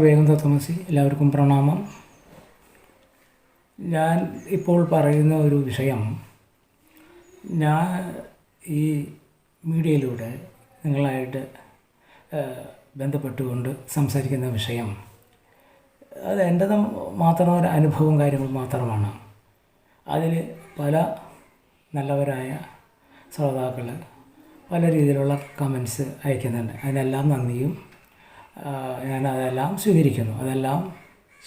വേഗം തത്വമസി. എല്ലാവർക്കും പ്രണാമം. ഞാൻ ഇപ്പോൾ പറയുന്ന ഒരു വിഷയം ഞാൻ ഈ മീഡിയയിലൂടെ നിങ്ങളായിട്ട് ബന്ധപ്പെട്ടുകൊണ്ട് സംസാരിക്കുന്ന വിഷയം അത് എൻ്റെ മാത്രം ഒരു അനുഭവവും കാര്യങ്ങളും മാത്രമാണ്. അതിൽ പല നല്ലവരായ ശ്രോതാക്കൾ പല രീതിയിലുള്ള കമൻസ് അയക്കുന്നുണ്ട്. അതിനെല്ലാം നന്ദിയും ഞാനതെല്ലാം സ്വീകരിക്കുന്നു. അതെല്ലാം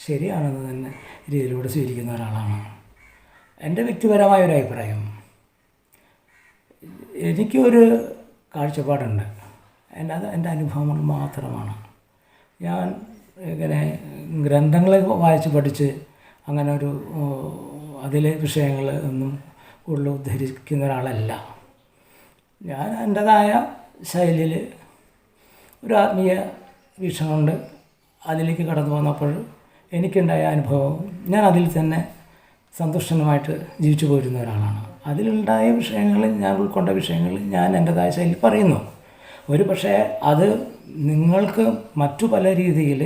ശരിയാണെന്ന് തന്നെ രീതിയിലൂടെ സ്വീകരിക്കുന്ന ഒരാളാണ്. എൻ്റെ വ്യക്തിപരമായ ഒരു അഭിപ്രായം, എനിക്കൊരു കാഴ്ചപ്പാടുണ്ട്. എൻ്റെ അനുഭവങ്ങൾ മാത്രമാണ്. ഞാൻ ഇങ്ങനെ ഗ്രന്ഥങ്ങളെ വായിച്ച് പഠിച്ച് അങ്ങനെ ഒരു അതിലെ വിഷയങ്ങൾ ഒന്നും കൂടുതൽ ഉദ്ധരിക്കുന്ന ഒരാളല്ല. ഞാൻ എൻ്റേതായ ശൈലിയിൽ ഒരു ആത്മീയ വീക്ഷണം കൊണ്ട് അതിലേക്ക് കടന്നു വന്നപ്പോൾ എനിക്കുണ്ടായ അനുഭവം ഞാൻ അതിൽ തന്നെ സന്തുഷ്ടനുമായിട്ട് ജീവിച്ചു പോരുന്ന ഒരാളാണ്. അതിലുണ്ടായ വിഷയങ്ങൾ, ഞാൻ ഉൾക്കൊണ്ട വിഷയങ്ങൾ ഞാൻ എൻ്റേതായ ശൈലിയിൽ പറയുന്നു. ഒരു പക്ഷേ അത് നിങ്ങൾക്ക് മറ്റു പല രീതിയിൽ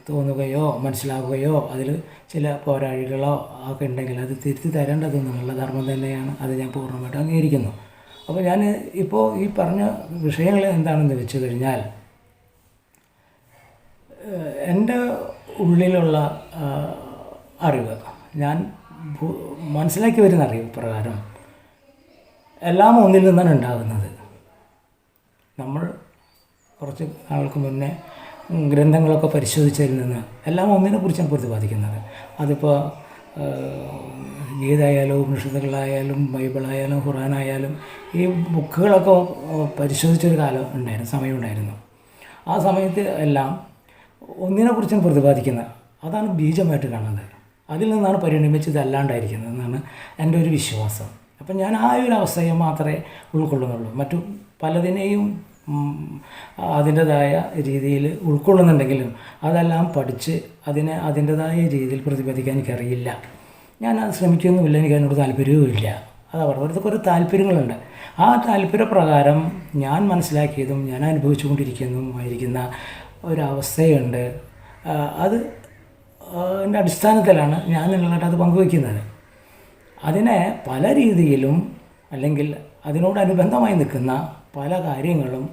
തോന്നുകയോ മനസ്സിലാവുകയോ അതിൽ ചില പോരാഴികളോ ഒക്കെ ഉണ്ടെങ്കിൽ അത് തിരുത്തി തരേണ്ടത് നിങ്ങളുടെ ധർമ്മം തന്നെയാണ്. അത് ഞാൻ പൂർണ്ണമായിട്ട് അംഗീകരിക്കുന്നു. അപ്പോൾ ഞാൻ ഇപ്പോൾ ഈ പറഞ്ഞ വിഷയങ്ങൾ എന്താണെന്ന് വെച്ച് കഴിഞ്ഞാൽ, എൻ്റെ ഉള്ളിലുള്ള അറിവ്, ഞാൻ മനസ്സിലാക്കി വരുന്ന അറിവ് പ്രകാരം എല്ലാം ഒന്നിൽ നിന്നാണ് ഉണ്ടാകുന്നത്. നമ്മൾ കുറച്ച് നാൾക്ക് മുന്നേ ഗ്രന്ഥങ്ങളൊക്കെ പരിശോധിച്ചതിൽ നിന്ന് എല്ലാം ഒന്നിനെക്കുറിച്ചാണ് പ്രതിപാദിക്കുന്നത്. അതിപ്പോൾ ഗീതയായാലും ഉപനിഷത്തുകളായാലും ബൈബിളായാലും ഖുറാനായാലും ഈ ബുക്കുകളൊക്കെ പരിശോധിച്ചൊരു കാലം ഉണ്ടായിരുന്നു, സമയമുണ്ടായിരുന്നു. ആ സമയത്ത് എല്ലാം ഒന്നിനെക്കുറിച്ചാണ് പ്രതിപാദിക്കുന്നത്. അതാണ് ബീജമായിട്ട് കാണുന്നത്. അതിൽ നിന്നാണ് പരിണമിച്ച് ഇതല്ലാണ്ടായിരിക്കുന്നത് എന്നാണ് എൻ്റെ ഒരു വിശ്വാസം. അപ്പം ഞാൻ ആ ഒരു അവസ്ഥയെ മാത്രമേ ഉൾക്കൊള്ളുന്നുള്ളൂ. മറ്റു പലതിനെയും അതിൻ്റെതായ രീതിയിൽ ഉൾക്കൊള്ളുന്നുണ്ടെങ്കിലും അതെല്ലാം പഠിച്ച് അതിനെ അതിൻ്റെതായ രീതിയിൽ പ്രതിപാദിക്കാൻ എനിക്കറിയില്ല. ഞാൻ അത് ശ്രമിക്കുന്നുമില്ല, എനിക്ക് അതിനോട് താല്പര്യവുമില്ല. അത് അവർക്ക് ഒരു താല്പര്യങ്ങളുണ്ട്. ആ താല്പര്യപ്രകാരം ഞാൻ മനസ്സിലാക്കിയതും ഞാൻ അനുഭവിച്ചുകൊണ്ടിരിക്കുന്നതുമായിരിക്കുന്ന ഒരവസ്ഥയുണ്ട്. അത് എൻ്റെ അടിസ്ഥാനത്തിലാണ് ഞാൻ നിങ്ങളായിട്ട് അത് പങ്കുവയ്ക്കുന്നത്. അതിനെ പല രീതിയിലും അല്ലെങ്കിൽ അതിനോടനുബന്ധമായി നിൽക്കുന്ന പല കാര്യങ്ങളും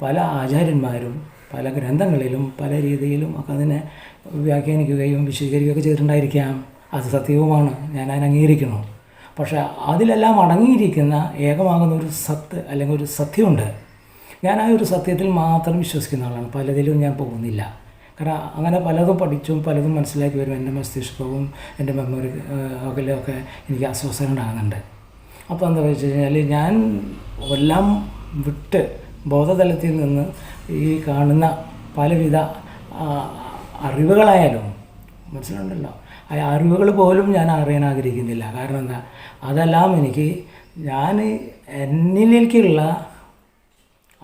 പല ആചാര്യന്മാരും പല ഗ്രന്ഥങ്ങളിലും പല രീതിയിലും ഒക്കെ അതിനെ വ്യാഖ്യാനിക്കുകയും വിശദീകരിക്കുകയൊക്കെ ചെയ്തിട്ടുണ്ടായിരിക്കാം. അത് സത്യവുമാണ്, ഞാൻ അതിനെ അംഗീകരിക്കുന്നു. പക്ഷേ അതിലെല്ലാം അടങ്ങിയിരിക്കുന്ന ഏകമാകുന്ന ഒരു സത്ത് അല്ലെങ്കിൽ ഒരു സത്യമുണ്ട്. ഞാൻ ആ ഒരു സത്യത്തിൽ മാത്രം വിശ്വസിക്കുന്ന ആളാണ്. പലതിലും ഞാൻ പോകുന്നില്ല. കാരണം അങ്ങനെ പലതും പഠിച്ചും പലതും മനസ്സിലാക്കി വരും. എൻ്റെ മസ്തിഷ്കവും എൻ്റെ മെമ്മറി ഒക്കെ എനിക്ക് അസ്വസ്ഥത ഉണ്ടാകുന്നുണ്ട്. അപ്പോൾ എന്താ വെച്ച് കഴിഞ്ഞാൽ, ഞാൻ എല്ലാം വിട്ട് ബോധതലത്തിൽ നിന്ന് ഈ കാണുന്ന പലവിധ അറിവുകളായാലും മനസ്സിലുണ്ടല്ലോ, ആ അറിവുകൾ പോലും ഞാൻ അറിയാൻ ആഗ്രഹിക്കുന്നില്ല. കാരണം എന്താ, അതെല്ലാം എനിക്ക് ഞാൻ എന്നിലേക്കുള്ള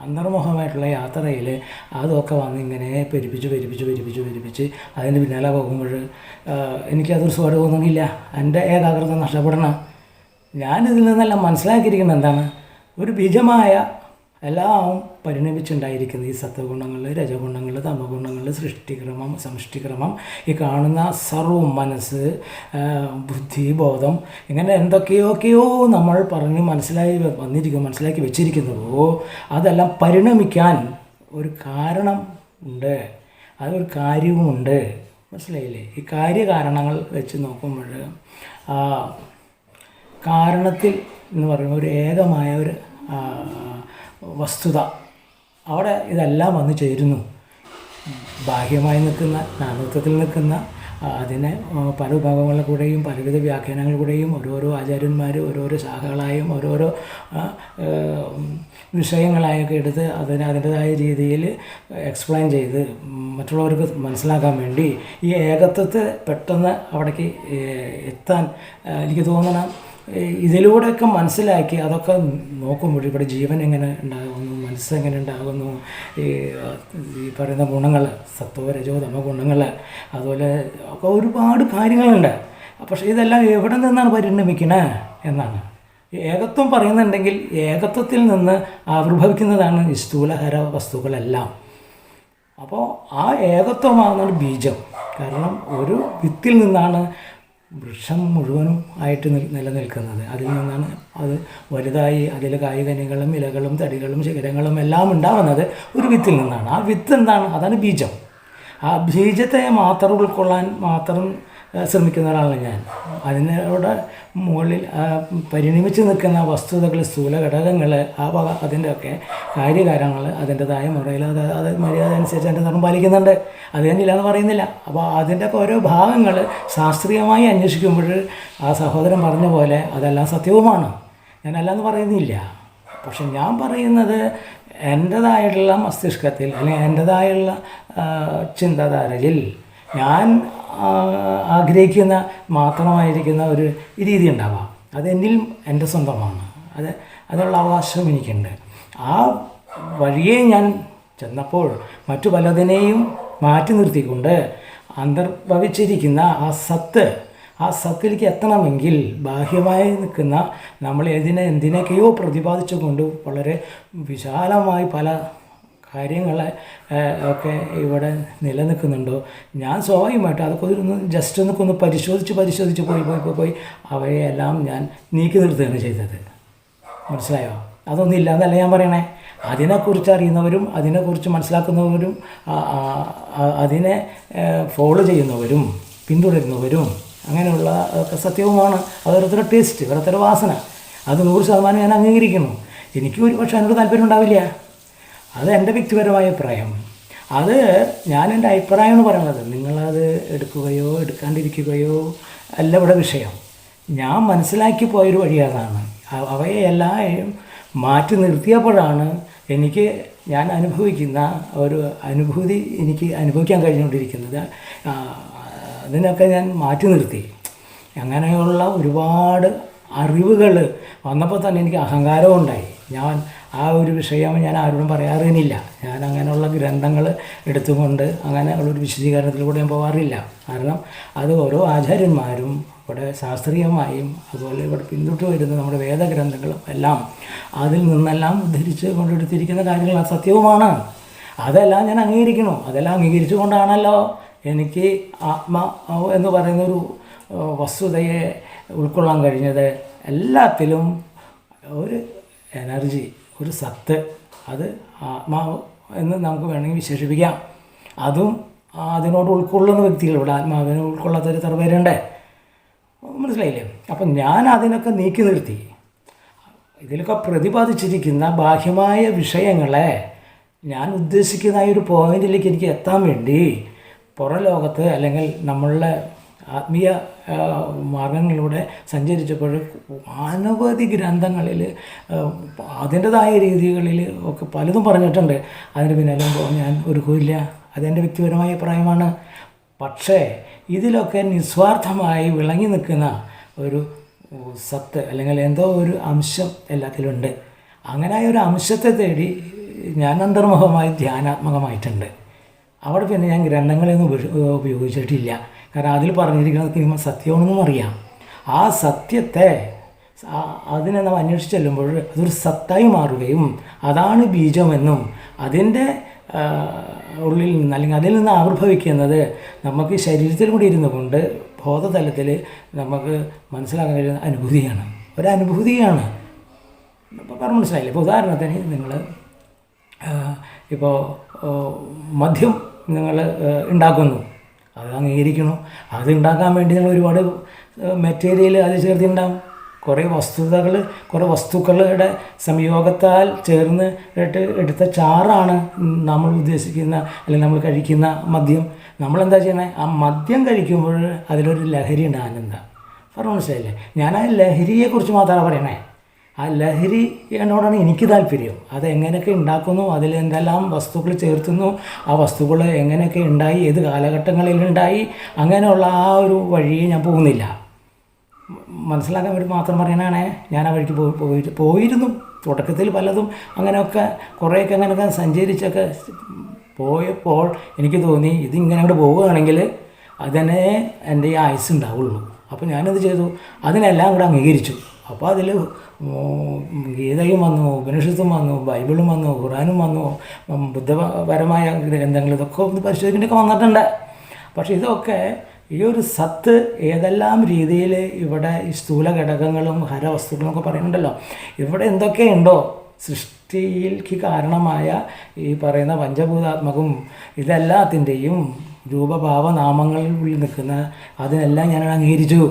അന്തർമുഖമായിട്ടുള്ള യാത്രയിൽ അതൊക്കെ വന്നിങ്ങനെ പെരുപ്പിച്ച് അതിൻ്റെ പിന്നാലെ പോകുമ്പോൾ എനിക്കതൊരു സുഖം തോന്നുന്നില്ല. എൻ്റെ ഏകാഗ്രത നഷ്ടപ്പെടണം. ഞാനിതിൽ നിന്നെല്ലാം മനസ്സിലാക്കിയിരിക്കുന്നത് എന്താണ്, ഒരു ബീജമായ എല്ലാം പരിണമിച്ചുണ്ടായിരിക്കുന്ന ഈ സത്വഗുണങ്ങൾ, രജഗുണങ്ങൾ, തമഗുണങ്ങൾ, സൃഷ്ടിക്രമം, സമഷ്ടിക്രമം, ഈ കാണുന്ന സർവ്വം, മനസ്സ്, ബുദ്ധി, ബോധം, ഇങ്ങനെ എന്തൊക്കെയൊക്കെയോ നമ്മൾ പറഞ്ഞ് മനസ്സിലാക്കി വെച്ചിരിക്കുന്നുവോ അതെല്ലാം പരിണമിക്കാൻ ഒരു കാരണം ഉണ്ട്, അതൊരു കാര്യവുമുണ്ട്. മനസ്സിലായില്ലേ? ഈ കാര്യകാരണങ്ങൾ വെച്ച് നോക്കുമ്പോൾ കാരണത്തിൽ എന്ന് പറയുമ്പോൾ ഒരു ഏകമായ ഒരു വസ്തുത, അവിടെ ഇതെല്ലാം വന്നു ചേരുന്നു. ബാഹ്യമായി നിൽക്കുന്ന, നാനൂത്വത്തിൽ നിൽക്കുന്ന അതിനെ പല വിഭാഗങ്ങളുടെ കൂടെയും പലവിധ വ്യാഖ്യാനങ്ങളിലൂടെയും ഓരോരോ ആചാര്യന്മാർ ഓരോരോ ശാഖകളായും ഓരോരോ വിഷയങ്ങളായൊക്കെ എടുത്ത് അതിൻ്റെതായ രീതിയിൽ എക്സ്പ്ലെയിൻ ചെയ്ത് മറ്റുള്ളവർക്ക് മനസ്സിലാക്കാൻ വേണ്ടി ഈ ഏകത്വത്തെ പെട്ടെന്ന് അവിടേക്ക് എത്താൻ എനിക്ക് തോന്നണം. ഇതിലൂടെയൊക്കെ മനസ്സിലാക്കി അതൊക്കെ നോക്കുമ്പോൾ ഇവിടെ ജീവൻ എങ്ങനെ ഉണ്ടാകുന്നു, മനസ്സെങ്ങനെ ഉണ്ടാകുന്നു, ഈ പറയുന്ന ഗുണങ്ങൾ, സത്വ രജോ തമോ ഗുണങ്ങൾ, അതുപോലെ ഒക്കെ ഒരുപാട് കാര്യങ്ങളുണ്ട്. പക്ഷേ ഇതെല്ലാം എവിടെ നിന്നാണ് പരിണമിക്കണേ എന്നാണ്. ഏകത്വം പറയുന്നുണ്ടെങ്കിൽ ഏകത്വത്തിൽ നിന്ന് ആവിർഭവിക്കുന്നതാണ് ഈ സ്ഥൂലഹര വസ്തുക്കളെല്ലാം. അപ്പോൾ ആ ഏകത്വമാകുന്നതാണ് ബീജം. കാരണം ഒരു വിത്തിൽ നിന്നാണ് വൃക്ഷം മുഴുവനും ആയിട്ട് നിലനിൽക്കുന്നത്. അതിൽ നിന്നാണ് അത് വലുതായി അതിൽ കായ്കനികളും ഇലകളും തടികളും ശിഖരങ്ങളും എല്ലാം ഉണ്ടാകുന്നത് ഒരു വിത്തിൽ നിന്നാണ്. ആ വിത്ത് എന്താണ്? അതാണ് ബീജം. ആ ബീജത്തെ മാത്രം ഉൾക്കൊള്ളാൻ മാത്രം ശ്രമിക്കുന്ന ഒരാളാണ് ഞാൻ. അതിനോട് മുകളിൽ പരിണമിച്ച് നിൽക്കുന്ന വസ്തുതകൾ, സ്ഥൂല ഘടകങ്ങൾ, അതിൻ്റെയൊക്കെ കാര്യകാര്യങ്ങൾ അതിൻ്റെതായ മുറയിൽ അത് മര്യാദ അനുസരിച്ച് അതിൻ്റെ ധർമ്മം പാലിക്കുന്നുണ്ട്. അത് തന്നെയില്ല എന്ന് പറയുന്നില്ല. അപ്പോൾ അതിൻ്റെയൊക്കെ ഓരോ ഭാഗങ്ങൾ ശാസ്ത്രീയമായി അന്വേഷിക്കുമ്പോൾ ആ സഹോദരൻ പറഞ്ഞ പോലെ അതെല്ലാം സത്യവുമാണ്. ഞാനല്ലാന്ന് പറയുന്നില്ല. പക്ഷെ ഞാൻ പറയുന്നത് എൻ്റേതായിട്ടുള്ള മസ്തിഷ്കത്തിൽ അല്ലെങ്കിൽ എൻ്റേതായുള്ള ചിന്താധാരയിൽ ഞാൻ ആഗ്രഹിക്കുന്ന മാത്രമായിരിക്കുന്ന ഒരു രീതി ഉണ്ടാവാം. അതെന്നിൽ എൻ്റെ സ്വന്തമാണ്. അതിനുള്ള അവകാശം എനിക്കുണ്ട്. ആ വഴിയെ ഞാൻ ചെന്നപ്പോൾ മറ്റു പലതിനെയും മാറ്റി നിർത്തിക്കൊണ്ട് അന്തർഭവിച്ചിരിക്കുന്ന ആ സത്തിലേക്ക് എത്തണമെങ്കിൽ ബാഹ്യമായി നിൽക്കുന്ന നമ്മൾ എന്തിനൊക്കെയോ പ്രതിപാദിച്ചുകൊണ്ട് വളരെ വിശാലമായി പല കാര്യങ്ങളെ ഒക്കെ ഇവിടെ നിലനിൽക്കുന്നുണ്ടോ, ഞാൻ സ്വാഭാവികമായിട്ട് അതൊക്കെ ജസ്റ്റ് ഒന്ന് പരിശോധിച്ച് പോയി അവയെല്ലാം ഞാൻ നീക്കി നിർത്തുകയാണ് ചെയ്തത്. മനസ്സിലായോ? അതൊന്നും ഇല്ല എന്നല്ല ഞാൻ പറയണേ. അതിനെക്കുറിച്ച് അറിയുന്നവരും അതിനെക്കുറിച്ച് മനസ്സിലാക്കുന്നവരും അതിനെ ഫോളോ ചെയ്യുന്നവരും പിന്തുടരുന്നവരും അങ്ങനെയുള്ള സത്യവുമാണ്. അതൊരുത്തരുടെ ടേസ്റ്റ്, ഓരോരുത്തരുടെ വാസന. അത് 100% ഞാൻ അംഗീകരിക്കുന്നു. എനിക്ക് ഒരു പക്ഷേ അതിനോട് താല്പര്യം ഉണ്ടാവില്ല. അത് എൻ്റെ വ്യക്തിപരമായ അഭിപ്രായം. അത് ഞാൻ എൻ്റെ അഭിപ്രായം എന്ന് പറയുന്നത് നിങ്ങളത് എടുക്കുകയോ എടുക്കാണ്ടിരിക്കുകയോ അല്ല ഇവിടെ വിഷയം. ഞാൻ മനസ്സിലാക്കി പോയൊരു വഴി അതാണ്. അവയെ എല്ലാം മാറ്റി നിർത്തിയപ്പോഴാണ് ഞാൻ അനുഭവിക്കുന്ന ഒരു അനുഭൂതി എനിക്ക് അനുഭവിക്കാൻ കഴിഞ്ഞുകൊണ്ടിരിക്കുന്നത്. അതിനൊക്കെ ഞാൻ മാറ്റി നിർത്തി. അങ്ങനെയുള്ള ഒരുപാട് അറിവുകൾ വന്നപ്പോൾ തന്നെ എനിക്ക് അഹങ്കാരവും ഉണ്ടായി. ഞാൻ ആ ഒരു വിഷയം ഞാൻ ആരോടും പറയാറില്ല. ഞാൻ അങ്ങനെയുള്ള ഗ്രന്ഥങ്ങൾ എടുത്തുകൊണ്ട് അങ്ങനെയുള്ളൊരു വിശദീകരണത്തിലൂടെ ഞാൻ പോകാറില്ല. കാരണം അത് ഓരോ ആചാര്യന്മാരും ഇവിടെ ശാസ്ത്രീയമായും അതുപോലെ ഇവിടെ പിന്തുടർന്നു വരുന്ന നമ്മുടെ വേദഗ്രന്ഥങ്ങളും എല്ലാം അതിൽ നിന്നെല്ലാം ഉദ്ധരിച്ച് കൊണ്ടെടുത്തിരിക്കുന്ന കാര്യങ്ങൾ സത്യവുമാണ്. അതെല്ലാം ഞാൻ അംഗീകരിക്കുന്നു. അതെല്ലാം അംഗീകരിച്ചു കൊണ്ടാണല്ലോ എനിക്ക് ആത്മാവ് എന്ന് പറയുന്നൊരു വസ്തുതയെ ഉൾക്കൊള്ളാൻ കഴിഞ്ഞത്. എല്ലാത്തിലും ഒരു എനർജി, ഒരു സത്ത്, അത് ആത്മാവ് എന്ന് നമുക്ക് വേണമെങ്കിൽ വിശേഷിപ്പിക്കാം. അതും അതിനോട് ഉൾക്കൊള്ളുന്ന വ്യക്തികൾ ഇവിടെ ആത്മാവിനെ ഉൾക്കൊള്ളാത്തൊരു തറവേരുണ്ട്. മനസ്സിലായില്ലേ? അപ്പം ഞാൻ അതിനൊക്കെ നീക്കി നിർത്തി. ഇതിലൊക്കെ പ്രതിപാദിച്ചിരിക്കുന്ന ബാഹ്യമായ വിഷയങ്ങളെ ഞാൻ ഉദ്ദേശിക്കുന്ന ഒരു പോയിന്റിലേക്ക് എനിക്ക് എത്താൻ വേണ്ടി പുറം ലോകത്ത് അല്ലെങ്കിൽ നമ്മളുടെ ആത്മീയ മാർഗങ്ങളിലൂടെ സഞ്ചരിച്ചപ്പോൾ അനവധി ഗ്രന്ഥങ്ങളിൽ അതിൻ്റെതായ രീതികളിൽ ഒക്കെ പലതും പറഞ്ഞിട്ടുണ്ട്. അതിന് പിന്നാലെ ഞാൻ ഒരുക്കില്ല. അതെൻ്റെ വ്യക്തിപരമായ അഭിപ്രായമാണ്. പക്ഷേ ഇതിലൊക്കെ നിസ്വാർത്ഥമായി വിളങ്ങി നിൽക്കുന്ന ഒരു സത്ത് അല്ലെങ്കിൽ എന്തോ ഒരു അംശം എല്ലാത്തിലുണ്ട്. അങ്ങനെ ഒരു അംശത്തെ തേടി ഞാൻ അന്തർമുഖമായി ധ്യാനാത്മകമായിട്ടുണ്ട്. അവിടെ പിന്നെ ഞാൻ ഗ്രന്ഥങ്ങളെയൊന്നും ഉപയോഗിച്ചിട്ടില്ല. കാരണം അതിൽ പറഞ്ഞിരിക്കുന്നത് സത്യമാണെന്നും അറിയാം. ആ സത്യത്തെ അതിനെ നാം അന്വേഷിച്ച് ചെല്ലുമ്പോൾ അതൊരു സത്തായി മാറുകയും അതാണ് ബീജമെന്നും അതിൻ്റെ ഉള്ളിൽ നിന്ന് അല്ലെങ്കിൽ അതിൽ നിന്ന് ആവിർഭവിക്കുന്നത് നമുക്ക് ശരീരത്തിൽ കൂടി ഇരുന്നു കൊണ്ട് ബോധതലത്തിൽ നമുക്ക് മനസ്സിലാക്കാൻ കഴിയുന്ന അനുഭൂതിയാണ്, ഒരനുഭൂതിയാണ്. ഇപ്പോൾ പറഞ്ഞു മനസ്സിലായില്ലേ? ഇപ്പോൾ ഉദാഹരണത്തിന് നിങ്ങൾ ഇപ്പോൾ മദ്യം നിങ്ങൾ ഉണ്ടാക്കുന്നു, അത് അംഗീകരിക്കുന്നു. അത് ഉണ്ടാക്കാൻ വേണ്ടി നിങ്ങൾ ഒരുപാട് മെറ്റീരിയൽ അത് ചേർത്തിട്ടുണ്ടാകും. കുറേ വസ്തുതകൾ, കുറേ വസ്തുക്കളുടെ സംയോഗത്താൽ ചേർന്ന് എടുത്ത ചാറാണ് നമ്മൾ ഉദ്ദേശിക്കുന്ന അല്ലെങ്കിൽ നമ്മൾ കഴിക്കുന്ന മദ്യം. നമ്മളെന്താ ചെയ്യണേ? ആ മദ്യം കഴിക്കുമ്പോൾ അതിലൊരു ലഹരി ഉണ്ട്, ആനന്ദം. പറഞ്ഞു മനസ്സിലായില്ലേ? ഞാൻ ആ ലഹരിയെക്കുറിച്ച് മാത്രമാണ് പറയണേ. ആ ലഹരി എന്നോടാണ് എനിക്ക് താല്പര്യം. അതെങ്ങനെയൊക്കെ ഉണ്ടാക്കുന്നു, അതിൽ എന്തെല്ലാം വസ്തുക്കൾ ചേർത്തുന്നു, ആ വസ്തുക്കൾ എങ്ങനെയൊക്കെ ഉണ്ടായി, ഏത് കാലഘട്ടങ്ങളിലുണ്ടായി, അങ്ങനെയുള്ള ആ ഒരു വഴിയെ ഞാൻ പോകുന്നില്ല. മനസ്സിലാക്കാൻ വേണ്ടി മാത്രം പറയണേ. ഞാൻ ആ വഴിക്ക് പോയിരുന്നു. തുടക്കത്തിൽ പലതും അങ്ങനെയൊക്കെ കുറേയൊക്കെ അങ്ങനെയൊക്കെ സഞ്ചരിച്ചൊക്കെ പോയപ്പോൾ എനിക്ക് തോന്നി ഇതിങ്ങനെ അങ്ങോട്ട് പോവുകയാണെങ്കിൽ അതിനെ എൻ്റെ ഈ ആയുസ് ഉണ്ടാവുള്ളൂ. അപ്പോൾ ഞാനത് ചെയ്തു, അതിനെല്ലാം കൂടെ അംഗീകരിച്ചു. അപ്പോൾ അതിൽ ഗീതയും വന്നു, ഉപനിഷത്തും വന്നു, ബൈബിളും വന്നു, ഖുറാനും വന്നു, ബുദ്ധപരമായ ഗ്രന്ഥങ്ങൾ, ഇതൊക്കെ ഒന്ന് പരിശോധിക്കേണ്ടൊക്കെ വന്നിട്ടുണ്ട്. പക്ഷേ ഇതൊക്കെ ഈ ഒരു സത്ത് ഏതെല്ലാം രീതിയിൽ ഇവിടെ ഈ സ്ഥൂല ഘടകങ്ങളും ഹരവസ്തുക്കളും ഒക്കെ പറയുന്നുണ്ടല്ലോ, ഇവിടെ എന്തൊക്കെയുണ്ടോ സൃഷ്ടിയിലേക്ക് കാരണമായ ഈ പറയുന്ന പഞ്ചഭൂതാത്മകവും ഇതെല്ലാത്തിൻ്റെയും രൂപഭാവനാമങ്ങളിൽ നിൽക്കുന്ന അതിനെല്ലാം ഞാൻ അംഗീകരിച്ചു.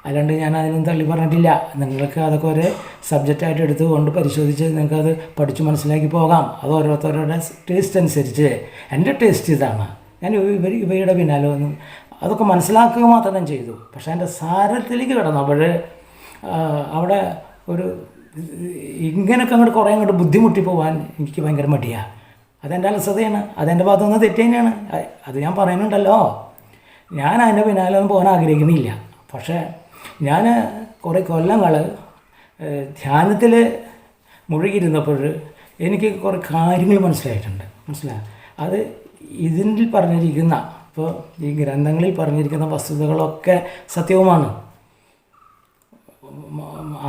അല്ലാണ്ട് ഞാൻ അതിനൊന്നും തള്ളി പറഞ്ഞിട്ടില്ല. നിങ്ങൾക്ക് അതൊക്കെ ഒരു സബ്ജക്റ്റായിട്ട് എടുത്തുകൊണ്ട് പരിശോധിച്ച് നിങ്ങൾക്കത് പഠിച്ച് മനസ്സിലാക്കി പോകാം. അത് ഓരോരുത്തരുടെ ടേസ്റ്റ് അനുസരിച്ച്. എൻ്റെ ടേസ്റ്റ് ഇതാണ്. ഞാൻ ഇവയുടെ പിന്നാലെ ഒന്നും അതൊക്കെ മനസ്സിലാക്കുക മാത്രം ചെയ്തു. പക്ഷേ എൻ്റെ സാരത്തിലേക്ക് കിടന്നപ്പോൾ അവിടെ ഒരു ഇങ്ങനെയൊക്കെ അങ്ങോട്ട് കുറേ അങ്ങോട്ട് ബുദ്ധിമുട്ടി പോകാൻ എനിക്ക് ഭയങ്കര മടിയാണ്. അതെൻ്റെ അലസതയാണ്, അതെൻ്റെ ഭാഗത്തു നിന്ന് തെറ്റ് തന്നെയാണ്. അത് ഞാൻ പറയുന്നുണ്ടല്ലോ. ഞാൻ അതിൻ്റെ പിന്നാലെ ഒന്നും പോകാൻ ആഗ്രഹിക്കുന്നില്ല. പക്ഷേ ഞാൻ കുറേ കൊല്ലങ്ങൾ ധ്യാനത്തിൽ മുഴുകിയിരുന്നപ്പോൾ എനിക്ക് കുറേ കാര്യങ്ങൾ മനസ്സിലായി. അത് ഇതിൽ പറഞ്ഞിരിക്കുന്ന, ഇപ്പോൾ ഈ ഗ്രന്ഥങ്ങളിൽ പറഞ്ഞിരിക്കുന്ന വസ്തുതകളൊക്കെ സത്യവുമാണ്.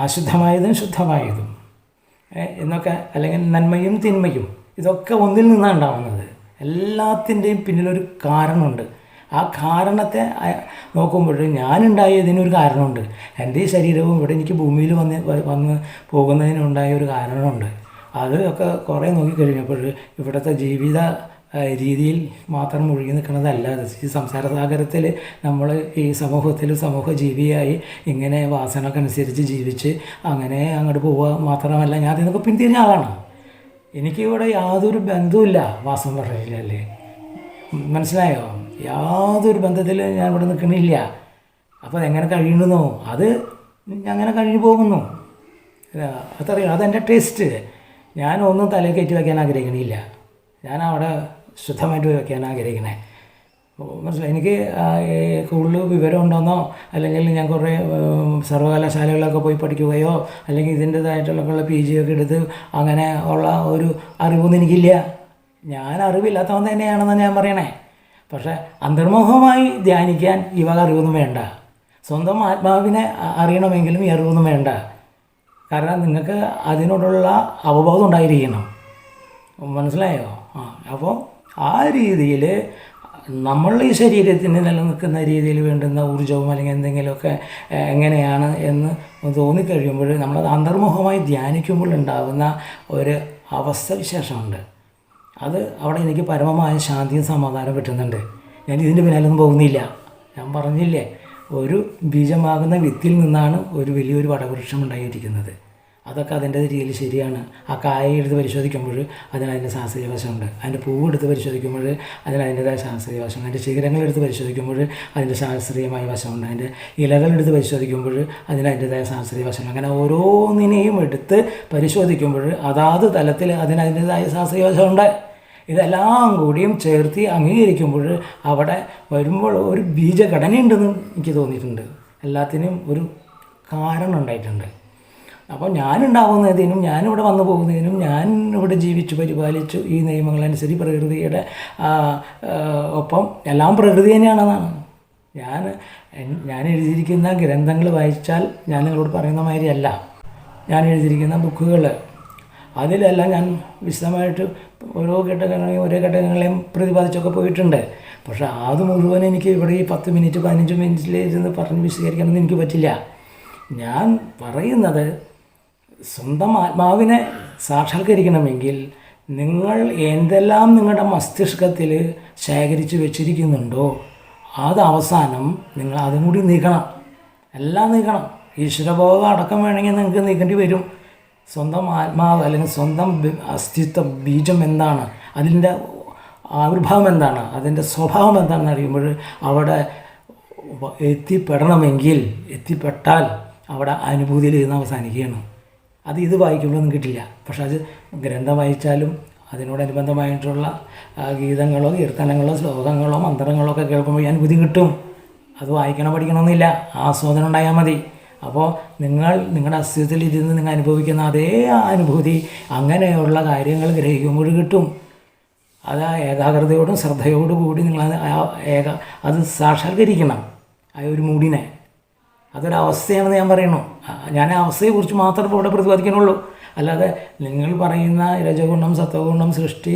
അശുദ്ധമായതും ശുദ്ധമായതും എന്നൊക്കെ, അല്ലെങ്കിൽ നന്മയും തിന്മയും, ഇതൊക്കെ ഒന്നിൽ നിന്നാണ് ഉണ്ടാവുന്നത്. എല്ലാത്തിൻ്റെയും പിന്നിലൊരു കാരണമുണ്ട്. ആ കാരണത്തെ നോക്കുമ്പോൾ ഞാനുണ്ടായതിനൊരു കാരണമുണ്ട്. എൻ്റെ ഈ ശരീരവും ഇവിടെ എനിക്ക് ഭൂമിയിൽ വന്ന് പോകുന്നതിനുണ്ടായ ഒരു കാരണമുണ്ട്. അത് ഒക്കെ കുറേ നോക്കിക്കഴിഞ്ഞപ്പോൾ ഇവിടുത്തെ ജീവിത രീതിയിൽ മാത്രം മുഴുകി നിൽക്കുന്നതല്ല. ഈ സംസാരസാഗരത്തിൽ നമ്മൾ ഈ സമൂഹ ജീവിയായി ഇങ്ങനെ വാസനക്കനുസരിച്ച് ജീവിച്ച് അങ്ങനെ അങ്ങോട്ട് പോവുക മാത്രമല്ല. ഞാൻ അതിനൊക്കെ പിന്തിരിഞ്ഞ ആളാണ്. എനിക്കിവിടെ യാതൊരു ബന്ധവുമില്ല വാസം പറയില്ലല്ലേ, മനസ്സിലായോ? യാതൊരു ബന്ധത്തിൽ ഞാൻ ഇവിടെ നിൽക്കണില്ല. അപ്പോൾ എങ്ങനെ കഴിയുന്നു, അത് അങ്ങനെ കഴിഞ്ഞു പോകുന്നു. അതറിയാം, അതെൻ്റെ ടേസ്റ്റ്. ഞാനൊന്നും തലയിൽ കയറ്റി വയ്ക്കാൻ ആഗ്രഹിക്കണില്ല. ഞാൻ അവിടെ ശുദ്ധമായിട്ട് വയ്ക്കാൻ ആഗ്രഹിക്കണേ. മനസ്സിലായി? എനിക്ക് കൂടുതൽ വിവരം ഉണ്ടോയെന്നോ, അല്ലെങ്കിൽ ഞാൻ കുറേ സർവകലാശാലകളിലൊക്കെ പോയി പഠിക്കുകയോ, അല്ലെങ്കിൽ ഇതിൻ്റേതായിട്ടുള്ള PG ഒക്കെ എടുത്ത് അങ്ങനെ ഉള്ള ഒരു അറിവൊന്നും എനിക്കില്ല. ഞാൻ അറിവില്ലാത്തവൻ തന്നെയാണെന്നാണ് ഞാൻ പറയണേ. പക്ഷേ അന്തർമുഖമായി ധ്യാനിക്കാൻ ഈ വക അറിവൊന്നും വേണ്ട. സ്വന്തം ആത്മാവിനെ അറിയണമെങ്കിലും ഈ അറിവൊന്നും വേണ്ട. കാരണം നിങ്ങൾക്ക് അതിനോടുള്ള അവബോധം ഉണ്ടായിരിക്കണം. മനസ്സിലായോ? അപ്പോൾ ആ രീതിയിൽ നമ്മൾ ഈ ശരീരത്തിന് നിലനിൽക്കുന്ന രീതിയിൽ വേണ്ടുന്ന ഊർജ്ജവും അല്ലെങ്കിൽ എന്തെങ്കിലുമൊക്കെ എങ്ങനെയാണ് എന്ന് തോന്നിക്കഴിയുമ്പോൾ നമ്മളത് അന്തർമുഖമായി ധ്യാനിക്കുമ്പോൾ ഉണ്ടാകുന്ന ഒരു അവസ്ഥ വിശേഷമുണ്ട്. അത് അവിടെ എനിക്ക് പരമമായ ശാന്തിയും സമാധാനം കിട്ടുന്നുണ്ട്. ഞാൻ ഇതിൻ്റെ പിന്നാലൊന്നും പോകുന്നില്ല. ഞാൻ പറഞ്ഞില്ലേ, ഒരു ബീജമാകുന്ന വിത്തിൽ നിന്നാണ് ഒരു വലിയൊരു വടവൃക്ഷം ഉണ്ടായിരിക്കുന്നത്. അതൊക്കെ അതിൻ്റെ രീതിയിൽ ശരിയാണ്. ആ കായ എടുത്ത് പരിശോധിക്കുമ്പോൾ അതിനതിൻ്റെ ശാസ്ത്രീയ വശമുണ്ട്. അതിൻ്റെ പൂവ് എടുത്ത് പരിശോധിക്കുമ്പോൾ അതിനതിൻ്റെതായ ശാസ്ത്രീയ വശമുണ്ട്. അതിൻ്റെ ശിഖരങ്ങളെടുത്ത് പരിശോധിക്കുമ്പോൾ അതിൻ്റെ ശാസ്ത്രീയമായ വശമുണ്ട്. അതിൻ്റെ ഇലകളെടുത്ത് പരിശോധിക്കുമ്പോൾ അതിനതിൻ്റെതായ ശാസ്ത്രീയ വശമുണ്ട്. അങ്ങനെ ഓരോന്നിനെയും എടുത്ത് പരിശോധിക്കുമ്പോൾ അതാത് തലത്തിൽ അതിനതിൻ്റെതായ ശാസ്ത്രീയ വശമുണ്ട്. ഇതെല്ലാം കൂടിയും ചേർത്ത് അംഗീകരിക്കുമ്പോൾ അവിടെ വരുമ്പോൾ ഒരു ബീജഘടനയുണ്ടെന്ന് എനിക്ക് തോന്നിയിട്ടുണ്ട്. എല്ലാത്തിനും ഒരു കാരണം ഉണ്ടായിട്ടുണ്ട്. അപ്പോൾ ഞാനുണ്ടാവുന്നതിനും ഞാനിവിടെ വന്നു പോകുന്നതിനും ഞാൻ ഇവിടെ ജീവിച്ചു പരിപാലിച്ചു ഈ നിയമങ്ങളനുസരിച്ച് പ്രകൃതിയുടെ ഒപ്പം എല്ലാം പ്രകൃതി തന്നെയാണെന്നാണ്. ഞാൻ എഴുതിയിരിക്കുന്ന ഗ്രന്ഥങ്ങൾ വായിച്ചാൽ ഞാൻ നിങ്ങളോട് പറയുന്ന മാതിരിയല്ല. ഞാൻ എഴുതിയിരിക്കുന്ന ബുക്കുകൾ അതിലെല്ലാം ഞാൻ വിശദമായിട്ട് ഓരോ ഘട്ടങ്ങളെയും പ്രതിപാദിച്ചൊക്കെ പോയിട്ടുണ്ട്. പക്ഷേ അത് മുഴുവൻ എനിക്ക് ഇവിടെ ഈ 10 മിനിറ്റ് 15 മിനിറ്റിലിരുന്ന് പറഞ്ഞ് വിശദീകരിക്കാനൊന്നും എനിക്ക് പറ്റില്ല. ഞാൻ പറയുന്നത് സ്വന്തം ആത്മാവിനെ സാക്ഷാത്കരിക്കണമെങ്കിൽ നിങ്ങൾ എന്തെല്ലാം നിങ്ങളുടെ മസ്തിഷ്കത്തിൽ ശേഖരിച്ച് വെച്ചിരിക്കുന്നുണ്ടോ അത് അവസാനം നിങ്ങൾ അതും കൂടി നീക്കണം. എല്ലാം നീക്കണം. ഈശ്വരബോധം അടക്കം വേണമെങ്കിൽ നിങ്ങൾക്ക് നീക്കേണ്ടി വരും. സ്വന്തം ആത്മാവ് അല്ലെങ്കിൽ സ്വന്തം അസ്തിത്വ ബീജം എന്താണ്, അതിൻ്റെ ആവിർഭാവം എന്താണ്, അതിൻ്റെ സ്വഭാവം എന്താണെന്ന് അറിയുമ്പോൾ അവിടെ എത്തിപ്പെട്ടാൽ അവിടെ അനുഭൂതിയിൽ ഇരുന്ന് അവസാനിക്കുകയാണ്. അത് ഇത് വായിക്കുമ്പോഴൊന്നും കിട്ടില്ല. പക്ഷെ അത് ഗ്രന്ഥം വായിച്ചാലും അതിനോടനുബന്ധമായിട്ടുള്ള ഗീതങ്ങളോ കീർത്തനങ്ങളോ ശ്ലോകങ്ങളോ മന്ത്രങ്ങളോ ഒക്കെ കേൾക്കുമ്പോൾ അനുഭൂതി കിട്ടും. അത് പഠിക്കണമെന്നില്ല, ആസ്വാദനം ഉണ്ടായാൽ മതി. അപ്പോൾ നിങ്ങളുടെ അസ്തിത്വത്തിൽ ഇരുന്ന് നിങ്ങൾ അനുഭവിക്കുന്ന അതേ അനുഭൂതി അങ്ങനെയുള്ള കാര്യങ്ങൾ ഗ്രഹിക്കുമ്പോൾ കിട്ടും. അത് ആ ഏകാഗ്രതയോടും ശ്രദ്ധയോടും കൂടി നിങ്ങൾ അത് സാക്ഷാത്കരിക്കണം. ആ ഒരു മൂടിനെ അതൊരവസ്ഥയാണെന്ന് ഞാൻ പറയുന്നു. ഞാൻ ആ അവസ്ഥയെക്കുറിച്ച് മാത്രമേ ഇവിടെ പ്രതിപാദിക്കുന്നുള്ളൂ. അല്ലാതെ നിങ്ങൾ പറയുന്ന രജഗുണം സത്വഗുണം സൃഷ്ടി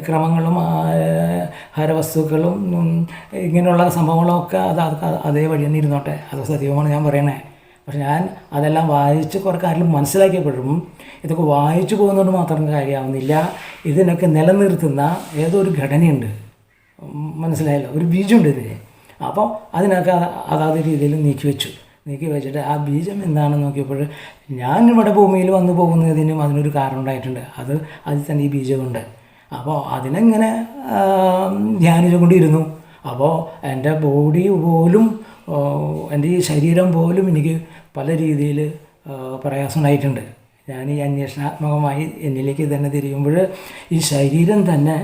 ക്രമങ്ങളും ഹരവസ്തുക്കളും ഇങ്ങനെയുള്ള സംഭവങ്ങളൊക്കെ അതേ വഴി തന്നെ ഇരുന്നോട്ടെ, അത് സത്യവുമാണ് ഞാൻ പറയണേ. പക്ഷെ ഞാൻ അതെല്ലാം വായിച്ച് കുറേ കാര്യം മനസ്സിലാക്കിയപ്പോഴും ഇതൊക്കെ വായിച്ചു പോകുന്നതുകൊണ്ട് മാത്രം കാര്യമാവുന്നില്ല. ഇതിനൊക്കെ നിലനിർത്തുന്ന ഏതോ ഒരു ഘടനയുണ്ട്, മനസ്സിലായല്ലോ, ഒരു ബീജമുണ്ട് ഇതിന്. അപ്പോൾ അതിനൊക്കെ അതാത് രീതിയിൽ നീക്കി വെച്ചിട്ട് ആ ബീജം എന്താണെന്ന് നോക്കിയപ്പോൾ ഞാൻ ഇവിടെ ഭൂമിയിൽ വന്നു പോകുന്നതിനും അതിനൊരു കാരണം ഉണ്ടായിട്ടുണ്ട്. അതിൽ തന്നെ ഈ ബീജമുണ്ട്. അപ്പോൾ അതിനെങ്ങനെ ധ്യാനിച്ചുകൊണ്ടിരുന്നു. അപ്പോൾ എൻ്റെ ബോഡി പോലും എൻ്റെ ഈ ശരീരം പോലും എനിക്ക് പല രീതിയിൽ പ്രയാസം ഉണ്ടായിട്ടുണ്ട്. ഞാൻ ഈ അന്വേഷണാത്മകമായി എന്നിലേക്ക് തന്നെ തിരിയുമ്പോൾ ഈ ശരീരം തന്നെ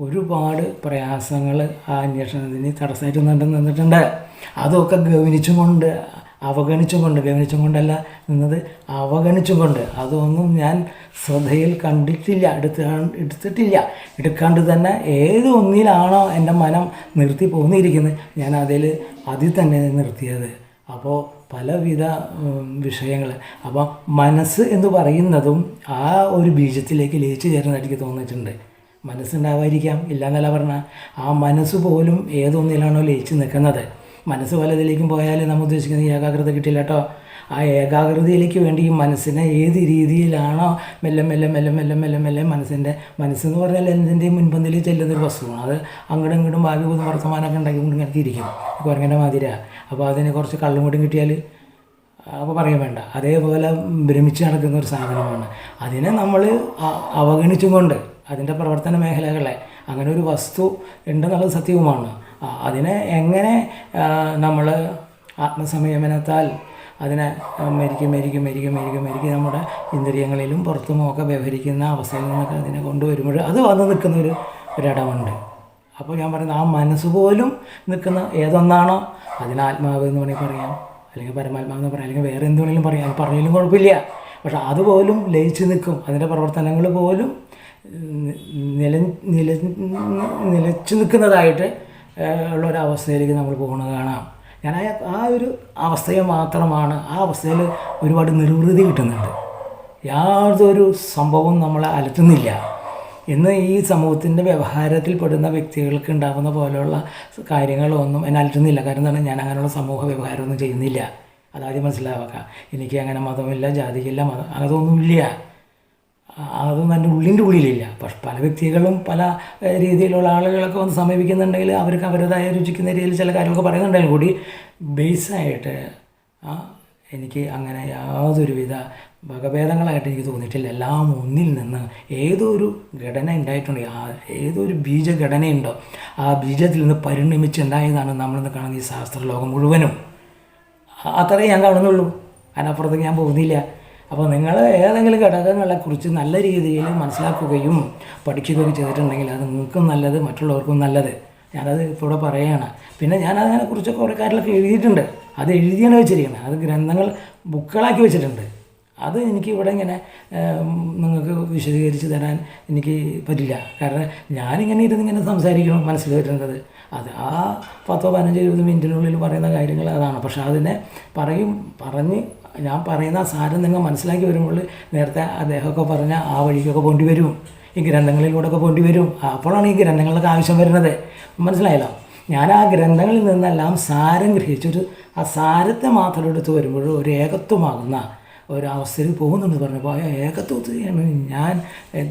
ഒരുപാട് പ്രയാസങ്ങൾ ആ അന്വേഷണത്തിന് തടസ്സമായിട്ട് നിന്നിട്ടുണ്ട്. അതൊക്കെ അവഗണിച്ചും കൊണ്ട് അതൊന്നും ഞാൻ ശ്രദ്ധയിൽ കണ്ടിട്ടില്ല, എടുക്കാണ്ട് തന്നെ ഏതൊന്നിലാണോ എൻ്റെ മനം നിർത്തി പോന്നിരിക്കുന്നത് ഞാൻ അതിൽ തന്നെ നിർത്തിയത്. അപ്പോൾ പലവിധ വിഷയങ്ങൾ. അപ്പോൾ മനസ്സ് എന്ന് പറയുന്നതും ആ ഒരു ബീജത്തിലേക്ക് ലയിച്ചു ചേർന്നതായിട്ട് എനിക്ക് തോന്നിയിട്ടുണ്ട്. മനസ്സുണ്ടാവാതിരിക്കാം, ഇല്ലയെന്നല്ല പറഞ്ഞാൽ ആ മനസ്സ് പോലും ഏതൊന്നിലാണോ ലയിച്ച് നിൽക്കുന്നത്. മനസ്സ് പലതിലേക്കും പോയാൽ നമ്മൾ ഉദ്ദേശിക്കുന്ന ഏകാഗ്രത കിട്ടില്ല കേട്ടോ. ആ ഏകാഗ്രതയിലേക്ക് വേണ്ടി ഈ മനസ്സിനെ ഏത് രീതിയിലാണോ മെല്ലെ മനസ്സെന്ന് പറഞ്ഞാൽ എന്തിൻ്റെയും മുൻപന്തിൽ ചെല്ലുന്നൊരു വസ്തുവാണ്. അത് അങ്ങോട്ടും ഇങ്ങോട്ടും ഭാവി പോകുന്ന വർത്തമാനമൊക്കെ ഉണ്ടാക്കിക്കൊണ്ട് ഇങ്ങനെ ഇരിക്കും, കുരങ്ങനെ മാതിരിയാണ്. അപ്പോൾ അതിന് കുറച്ച് കള്ളും കൂടി കിട്ടിയാൽ അപ്പോൾ പറയാൻ വേണ്ട, അതേപോലെ ഭ്രമിച്ച് നടക്കുന്ന ഒരു സാധനമാണ്. അതിനെ നമ്മൾ അവഗണിച്ചും കൊണ്ട് അതിൻ്റെ പ്രവർത്തന മേഖലകളെ അങ്ങനെ ഒരു വസ്തു ഉണ്ടെന്നുള്ളത് സത്യവുമാണ്. അതിനെ എങ്ങനെ നമ്മൾ ആത്മസംയമനത്താൽ അതിനെ മെരുക്കി നമ്മുടെ ഇന്ദ്രിയങ്ങളിലും പുറത്തുമൊക്കെ വ്യവഹരിക്കുന്ന അവസ്ഥയിൽ നിന്നൊക്കെ അതിനെ കൊണ്ടുവരുമ്പോൾ അത് വന്ന് നിൽക്കുന്ന ഒരിടമുണ്ട്. അപ്പോൾ ഞാൻ പറയുന്നത് ആ മനസ്സ് പോലും നിൽക്കുന്ന ഏതൊന്നാണോ അതിന് ആത്മാവ് എന്ന് വേണമെങ്കിൽ പറയാം, അല്ലെങ്കിൽ പരമാത്മാവെന്ന് പറയാം, അല്ലെങ്കിൽ വേറെ എന്ത് വേണമെങ്കിലും പറയാം, പറഞ്ഞാലും കുഴപ്പമില്ല. പക്ഷെ അതുപോലും ലയിച്ച് നിൽക്കും. അതിൻ്റെ പ്രവർത്തനങ്ങൾ പോലും നിലച്ചു നിൽക്കുന്നതായിട്ട് ഉള്ളൊരവസ്ഥയിലേക്ക് നമ്മൾ പോകുന്നത് കാണാം. ഞാൻ ആ ഒരു അവസ്ഥയെ മാത്രമാണ്, ആ അവസ്ഥയിൽ ഒരുപാട് നിർവൃതി കിട്ടുന്നുണ്ട്. യാതൊരു സംഭവവും നമ്മളെ അലട്ടുന്നില്ല. ഇന്ന് ഈ സമൂഹത്തിൻ്റെ വ്യവഹാരത്തിൽ പെടുന്ന വ്യക്തികൾക്ക് ഉണ്ടാകുന്ന പോലെയുള്ള കാര്യങ്ങളൊന്നും എന്നെ അലട്ടുന്നില്ല. കാരണം എന്താണ്, ഞാൻ അങ്ങനെയുള്ള സമൂഹ വ്യവഹാരമൊന്നും ചെയ്യുന്നില്ല. അതാദ്യം മനസ്സിലാക്കുക. എനിക്ക് അങ്ങനെ മതമില്ല, ജാതിയില്ല, അതൊന്നുമില്ല. അതൊന്നും എൻ്റെ ഉള്ളിലില്ല. പക്ഷെ പല വ്യക്തികളും പല രീതിയിലുള്ള ആളുകളൊക്കെ വന്ന് സമീപിക്കുന്നുണ്ടെങ്കിൽ അവർക്ക് അവരുടേതായ രുചിക്കുന്ന രീതിയിൽ ചില കാര്യങ്ങളൊക്കെ പറയുന്നുണ്ടെങ്കിൽ കൂടി ബേസായിട്ട് എനിക്ക് അങ്ങനെ യാതൊരുവിധ വകഭേദങ്ങളായിട്ട് എനിക്ക് തോന്നിയിട്ടില്ല. എല്ലാം ഒന്നിൽ നിന്ന് ഏതോ ഒരു ഘടന ഉണ്ടായിട്ടുണ്ട്, ഏതൊരു ബീജഘടനയുണ്ടോ ആ ബീജത്തിൽ നിന്ന് പരിണമിച്ചുണ്ടായതാണ് നമ്മളിന്ന് കാണുന്ന ഈ ശാസ്ത്രലോകം മുഴുവനും. അത്രേ ഞാൻ കാണുന്നുള്ളൂ, അതിനപ്പുറത്തേക്ക് ഞാൻ പോകുന്നില്ല. അപ്പോൾ നിങ്ങൾ ഏതെങ്കിലും ഘടകങ്ങളെക്കുറിച്ച് നല്ല രീതിയിൽ മനസ്സിലാക്കുകയും പഠിക്കുകയും ചെയ്തിട്ടുണ്ടെങ്കിൽ അത് നിങ്ങൾക്കും നല്ലത്, മറ്റുള്ളവർക്കും നല്ലത്. ഞാനത് ഇപ്പോൾ പറയുകയാണ്. പിന്നെ ഞാൻ അതിനെക്കുറിച്ച് കുറേ കാര്യങ്ങളൊക്കെ എഴുതിയിട്ടുണ്ട്. അത് എഴുതിയാണ് വെച്ചിരിക്കുന്നത്, അത് ഗ്രന്ഥങ്ങൾ ബുക്കുകളാക്കി വെച്ചിട്ടുണ്ട്. അത് എനിക്ക് ഇവിടെ ഇങ്ങനെ നിങ്ങൾക്ക് വിശദീകരിച്ച് തരാൻ എനിക്ക് പറ്റില്ല. കാരണം ഞാനിങ്ങനെ ഇരുന്നിങ്ങനെ സംസാരിക്കണം, മനസ്സിൽ വരുന്നത് അത് ആ 10-15-20 മിനിറ്റിനുള്ളിൽ പറയുന്ന കാര്യങ്ങൾ അതാണ്. പക്ഷെ അതിനെ പറഞ്ഞ് ഞാൻ പറയുന്ന സാരം നിങ്ങൾ മനസ്സിലാക്കി വരുമ്പോൾ നേരത്തെ അദ്ദേഹമൊക്കെ പറഞ്ഞ ആ വഴിക്കൊക്കെ പോണ്ടി വരും, ഈ ഗ്രന്ഥങ്ങളിലൂടെയൊക്കെ പോണ്ടി വരും. അപ്പോഴാണ് ഈ ഗ്രന്ഥങ്ങളിലൊക്കെ ആവശ്യം വരുന്നത്. മനസ്സിലായല്ലോ. ഞാൻ ആ ഗ്രന്ഥങ്ങളിൽ നിന്നെല്ലാം സാരം ഗ്രഹിച്ചൊരു ആ സാരത്തെ മാത്രം എടുത്ത് വരുമ്പോൾ ഒരു ഏകത്വമാകുന്ന ഒരവസ്ഥയിൽ പോകുന്നുണ്ട് പറഞ്ഞപ്പോൾ ആ ഏകത്വത്തെയാണ് ഞാൻ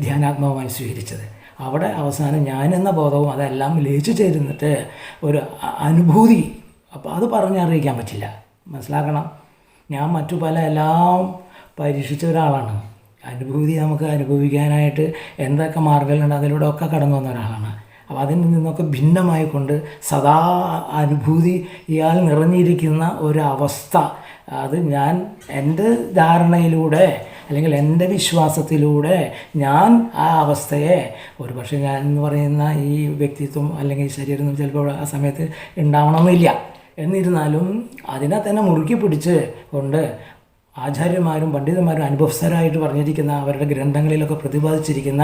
ധ്യാനാത്മകമായി സ്വീകരിച്ചത്. അവിടെ അവസാനം ഞാനെന്ന ബോധവും അതെല്ലാം ലയിച്ചു ചേരുന്നിട്ട് ഒരു അനുഭൂതി. അപ്പോൾ അത് പറഞ്ഞറിയിക്കാൻ പറ്റില്ല, മനസ്സിലാക്കണം. ഞാൻ മറ്റു എല്ലാം പരീക്ഷിച്ച ഒരാളാണ്. അനുഭൂതി നമുക്ക് അനുഭവിക്കാനായിട്ട് എന്തൊക്കെ മാർഗ്ഗങ്ങളുണ്ട് അതിലൂടെ ഒക്കെ കടന്നു വന്ന ഒരാളാണ്. അപ്പോൾ അതിൽ നിന്നൊക്കെ ഭിന്നമായിക്കൊണ്ട് സദാ അനുഭൂതി ഇയാൾ നിറഞ്ഞിരിക്കുന്ന ഒരവസ്ഥ, അത് ഞാൻ എൻ്റെ ധാരണയിലൂടെ അല്ലെങ്കിൽ എൻ്റെ വിശ്വാസത്തിലൂടെ ഞാൻ ആ അവസ്ഥയെ ഒരു പക്ഷേ ഞാൻ എന്ന് പറയുന്ന ഈ വ്യക്തിത്വം അല്ലെങ്കിൽ ശരീരം ചിലപ്പോൾ ആ സമയത്ത് ഉണ്ടാവണമെന്നില്ല. എന്നിരുന്നാലും അതിനെ തന്നെ മുറുക്കി പിടിച്ച് കൊണ്ട് ആചാര്യന്മാരും പണ്ഡിതന്മാരും അനുഭവസ്ഥരായിട്ട് പറഞ്ഞിരിക്കുന്ന അവരുടെ ഗ്രന്ഥങ്ങളിലൊക്കെ പ്രതിപാദിച്ചിരിക്കുന്ന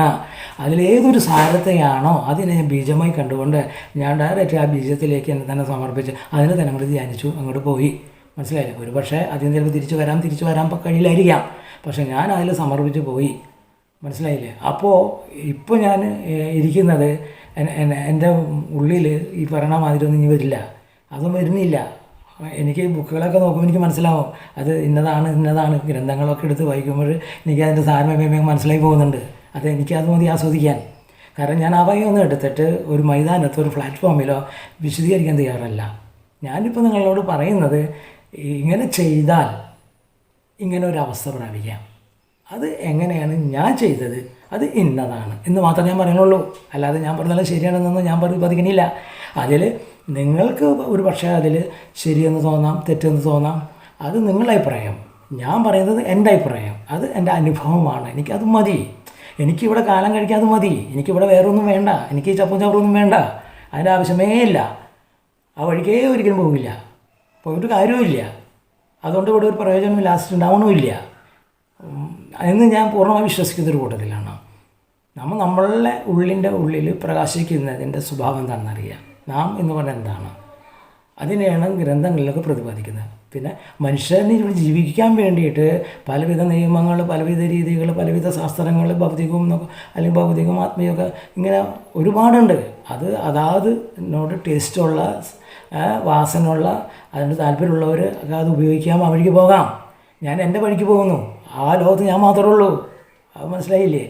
അതിലേതൊരു സാരത്തെയാണോ അതിനെ ബീജമായി കണ്ടുകൊണ്ട് ഞാൻ ഡയറക്റ്റ് ആ ബീജത്തിലേക്ക് എന്നെ തന്നെ സമർപ്പിച്ച് അതിനെ തന്നെ നമ്മൾ ധ്യാനിച്ചു അങ്ങോട്ട് പോയി. മനസ്സിലായില്ലേ? ഒരു പക്ഷേ അതിന് ചിലപ്പോൾ തിരിച്ചു വരാൻ കഴിയില്ലായിരിക്കാം. പക്ഷേ ഞാൻ അതിൽ സമർപ്പിച്ച് പോയി. മനസ്സിലായില്ലേ? അപ്പോൾ ഇപ്പോൾ ഞാൻ ഇരിക്കുന്നത് എൻ്റെ ഉള്ളിൽ ഈ പറയണ മാതിരി ഒന്നും ഇനി വരില്ല, അതൊന്നും വരുന്നില്ല. എനിക്ക് ബുക്കുകളൊക്കെ നോക്കുമ്പോൾ എനിക്ക് മനസ്സിലാവും അത് ഇന്നതാണ്. ഗ്രന്ഥങ്ങളൊക്കെ എടുത്ത് വായിക്കുമ്പോൾ എനിക്ക് അതിൻ്റെ സാരമേമയും മനസ്സിലായി പോകുന്നുണ്ട്. എനിക്കത് മതി ആസ്വദിക്കാൻ. കാരണം ഞാൻ അവയൊന്നും എടുത്തിട്ട് ഒരു മൈതാനത്തോ ഒരു പ്ലാറ്റ്ഫോമിലോ വിശദീകരിക്കാൻ തയ്യാറല്ല. ഞാനിപ്പോൾ നിങ്ങളോട് പറയുന്നത് ഇങ്ങനെ ചെയ്താൽ ഇങ്ങനെ ഒരു അവസ്ഥ പ്രാപിക്കാം. അത് എങ്ങനെയാണ് ഞാൻ ചെയ്തത്, അത് ഇന്നതാണ് എന്ന് മാത്രമേ ഞാൻ പറയുന്നുള്ളൂ. അല്ലാതെ ഞാൻ പറഞ്ഞാലും ശരിയാണെന്നൊന്നും ഞാൻ പ്രതികരിക്കുന്നില്ല. അതിൽ നിങ്ങൾക്ക് ഒരു പക്ഷേ അതിൽ ശരിയെന്ന് തോന്നാം, തെറ്റെന്ന് തോന്നാം. അത് നിങ്ങളുടെ അഭിപ്രായം. ഞാൻ പറയുന്നത് എൻ്റെ അഭിപ്രായം, അത് എൻ്റെ അനുഭവമാണ്. എനിക്കത് മതി. എനിക്കിവിടെ കാലം കഴിക്കാൻ അത് മതി. എനിക്കിവിടെ വേറൊന്നും വേണ്ട. എനിക്ക് ഈ ചപ്പും ചവറൊന്നും വേണ്ട. അതിൻ്റെ ആവശ്യമേ ഇല്ല. ആ വഴിക്കേ ഒരിക്കലും പോകില്ല, പോയിട്ട് കാര്യവുമില്ല. അതുകൊണ്ട് ഇവിടെ ഒരു പ്രയോജനം ലാസ്റ്റ് ഉണ്ടാവണമില്ല എന്ന് ഞാൻ പൂർണ്ണമായി വിശ്വസിക്കുന്നൊരു കൂട്ടത്തിലാണ്. നമ്മളുടെ ഉള്ളിൽ പ്രകാശിക്കുന്നതിൻ്റെ സ്വഭാവം എന്താണെന്ന് അറിയാം. നാം എന്ന് പറഞ്ഞാൽ എന്താണ്, അതിനെയാണ് ഗ്രന്ഥങ്ങളിലൊക്കെ പ്രതിപാദിക്കുന്നത്. പിന്നെ മനുഷ്യന് ഇവിടെ ജീവിക്കാൻ വേണ്ടിയിട്ട് പലവിധ നിയമങ്ങൾ, പലവിധ രീതികൾ, പലവിധ ശാസ്ത്രങ്ങൾ, ഭൗതികവും അല്ലെങ്കിൽ ഭൗതികവും ആത്മീയമൊക്കെ ഇങ്ങനെ ഒരുപാടുണ്ട്. അതാത് എന്നോട് ടേസ്റ്റുള്ള, വാസനയുള്ള, അതിന് താല്പര്യമുള്ളവർ അത് ഉപയോഗിക്കാം, ആ വഴിക്ക് പോകാം. ഞാൻ എൻ്റെ വഴിക്ക് പോകുന്നു. ആ ലോകത്ത് ഞാൻ മാത്രമേ ഉള്ളൂ. അത് മനസ്സിലായില്ലേ?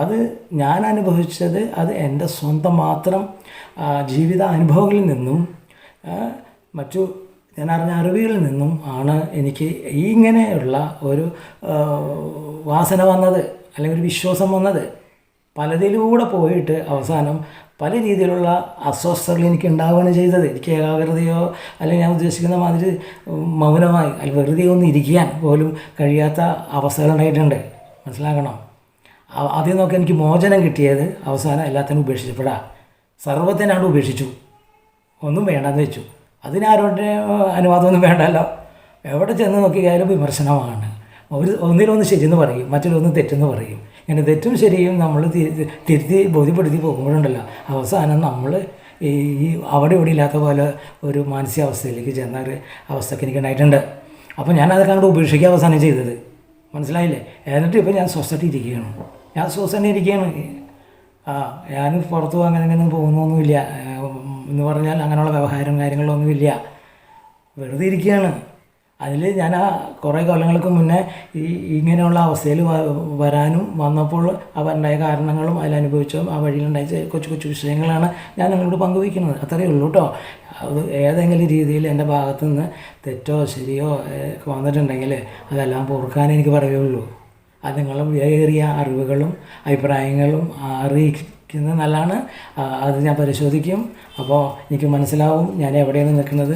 അത് ഞാൻ അനുഭവിച്ചത് അത് എൻ്റെ സ്വന്തം മാത്രം ജീവിത അനുഭവങ്ങളിൽ നിന്നും മറ്റു ഞാൻ അറിഞ്ഞ അറിവുകളിൽ നിന്നും ആണ് എനിക്ക് ഇങ്ങനെയുള്ള ഒരു വാസന വന്നത്, അല്ലെങ്കിൽ ഒരു വിശ്വാസം വന്നത്. പലതിലൂടെ പോയിട്ട് അവസാനം പല രീതിയിലുള്ള അസ്വസ്ഥതകൾ എനിക്ക് ഉണ്ടാവുകയാണ് ചെയ്തത്. എനിക്ക് ഏകാഗ്രതയോ അല്ലെങ്കിൽ ഞാൻ ഉദ്ദേശിക്കുന്ന മാതിരി മൗനമായി അല്ലെങ്കിൽ വെറുതെ ഒന്നും ഇരിക്കാൻ പോലും കഴിയാത്ത അവസ്ഥകളുണ്ടായിട്ടുണ്ട്. മനസ്സിലാക്കണം. അതിൽ നിന്നൊക്കെ എനിക്ക് മോചനം കിട്ടിയത് അവസാനം എല്ലാത്തിനും ഉപേക്ഷിച്ചപ്പോഴാണ്. സർവ്വത്തിനാണ്ട് ഉപേക്ഷിച്ചു, ഒന്നും വേണ്ടെന്ന് വെച്ചു. അതിനാരുടെ അനുവാദമൊന്നും വേണ്ടല്ലോ. എവിടെ ചെന്ന് നോക്കിയാലും വിമർശനമാണ്. ഒന്നിലൊന്ന് ശരിയെന്ന് പറയും, മറ്റൊന്ന് തെറ്റെന്ന് പറയും. ഇങ്ങനെ തെറ്റും ശരിയും നമ്മൾ തിരുത്തി ബോധ്യപ്പെടുത്തി പോകുമ്പോഴുണ്ടല്ലോ അവസാനം നമ്മൾ ഈ അവിടെ ഇവിടെ ഇല്ലാത്ത പോലെ ഒരു മാനസികാവസ്ഥയിലേക്ക് ചെന്ന ഒരു അവസ്ഥയ്ക്ക് എനിക്ക് ഉണ്ടായിട്ടുണ്ട്. അപ്പോൾ ഞാനതൊക്കെ അങ്ങോട്ട് ഉപേക്ഷിക്കുക അവസാനം ചെയ്തത്. മനസ്സിലായില്ലേ? എന്നിട്ട് ഇപ്പോൾ ഞാൻ സ്വസ്ഥമായിട്ട് ഇരിക്കുകയാണ്. ഞാൻ പുറത്തു അങ്ങനെ പോകുന്നൊന്നുമില്ല എന്ന് പറഞ്ഞാൽ അങ്ങനെയുള്ള വ്യവഹാരം കാര്യങ്ങളൊന്നുമില്ല. വെറുതെ ഇരിക്കുകയാണ്. അതിൽ ഞാൻ കുറേ കൊല്ലങ്ങൾക്ക് മുന്നേ ഇങ്ങനെയുള്ള അവസ്ഥയിൽ വരാനും വന്നപ്പോൾ അവരുണ്ടായ കാരണങ്ങളും അതിലനുഭവിച്ചതും ആ വഴിയിലുണ്ടായ കൊച്ചു വിഷയങ്ങളാണ് ഞാൻ നിങ്ങളോട് പങ്കുവയ്ക്കുന്നത്. അത്രയേ ഉള്ളൂ കേട്ടോ. അത് ഏതെങ്കിലും രീതിയിൽ എൻ്റെ ഭാഗത്തു നിന്ന് തെറ്റോ ശരിയോ വന്നിട്ടുണ്ടെങ്കിൽ അതെല്ലാം പൊറുക്കാനേ എനിക്ക് പറയുള്ളൂ. അത് നിങ്ങൾ വിലയേറിയ അറിവുകളും അഭിപ്രായങ്ങളും അറിയിക്കുന്നത് നല്ലതാണ്. അത് ഞാൻ പരിശോധിക്കും. അപ്പോൾ എനിക്ക് മനസ്സിലാവും ഞാൻ എവിടെയാണ് നിൽക്കുന്നത്,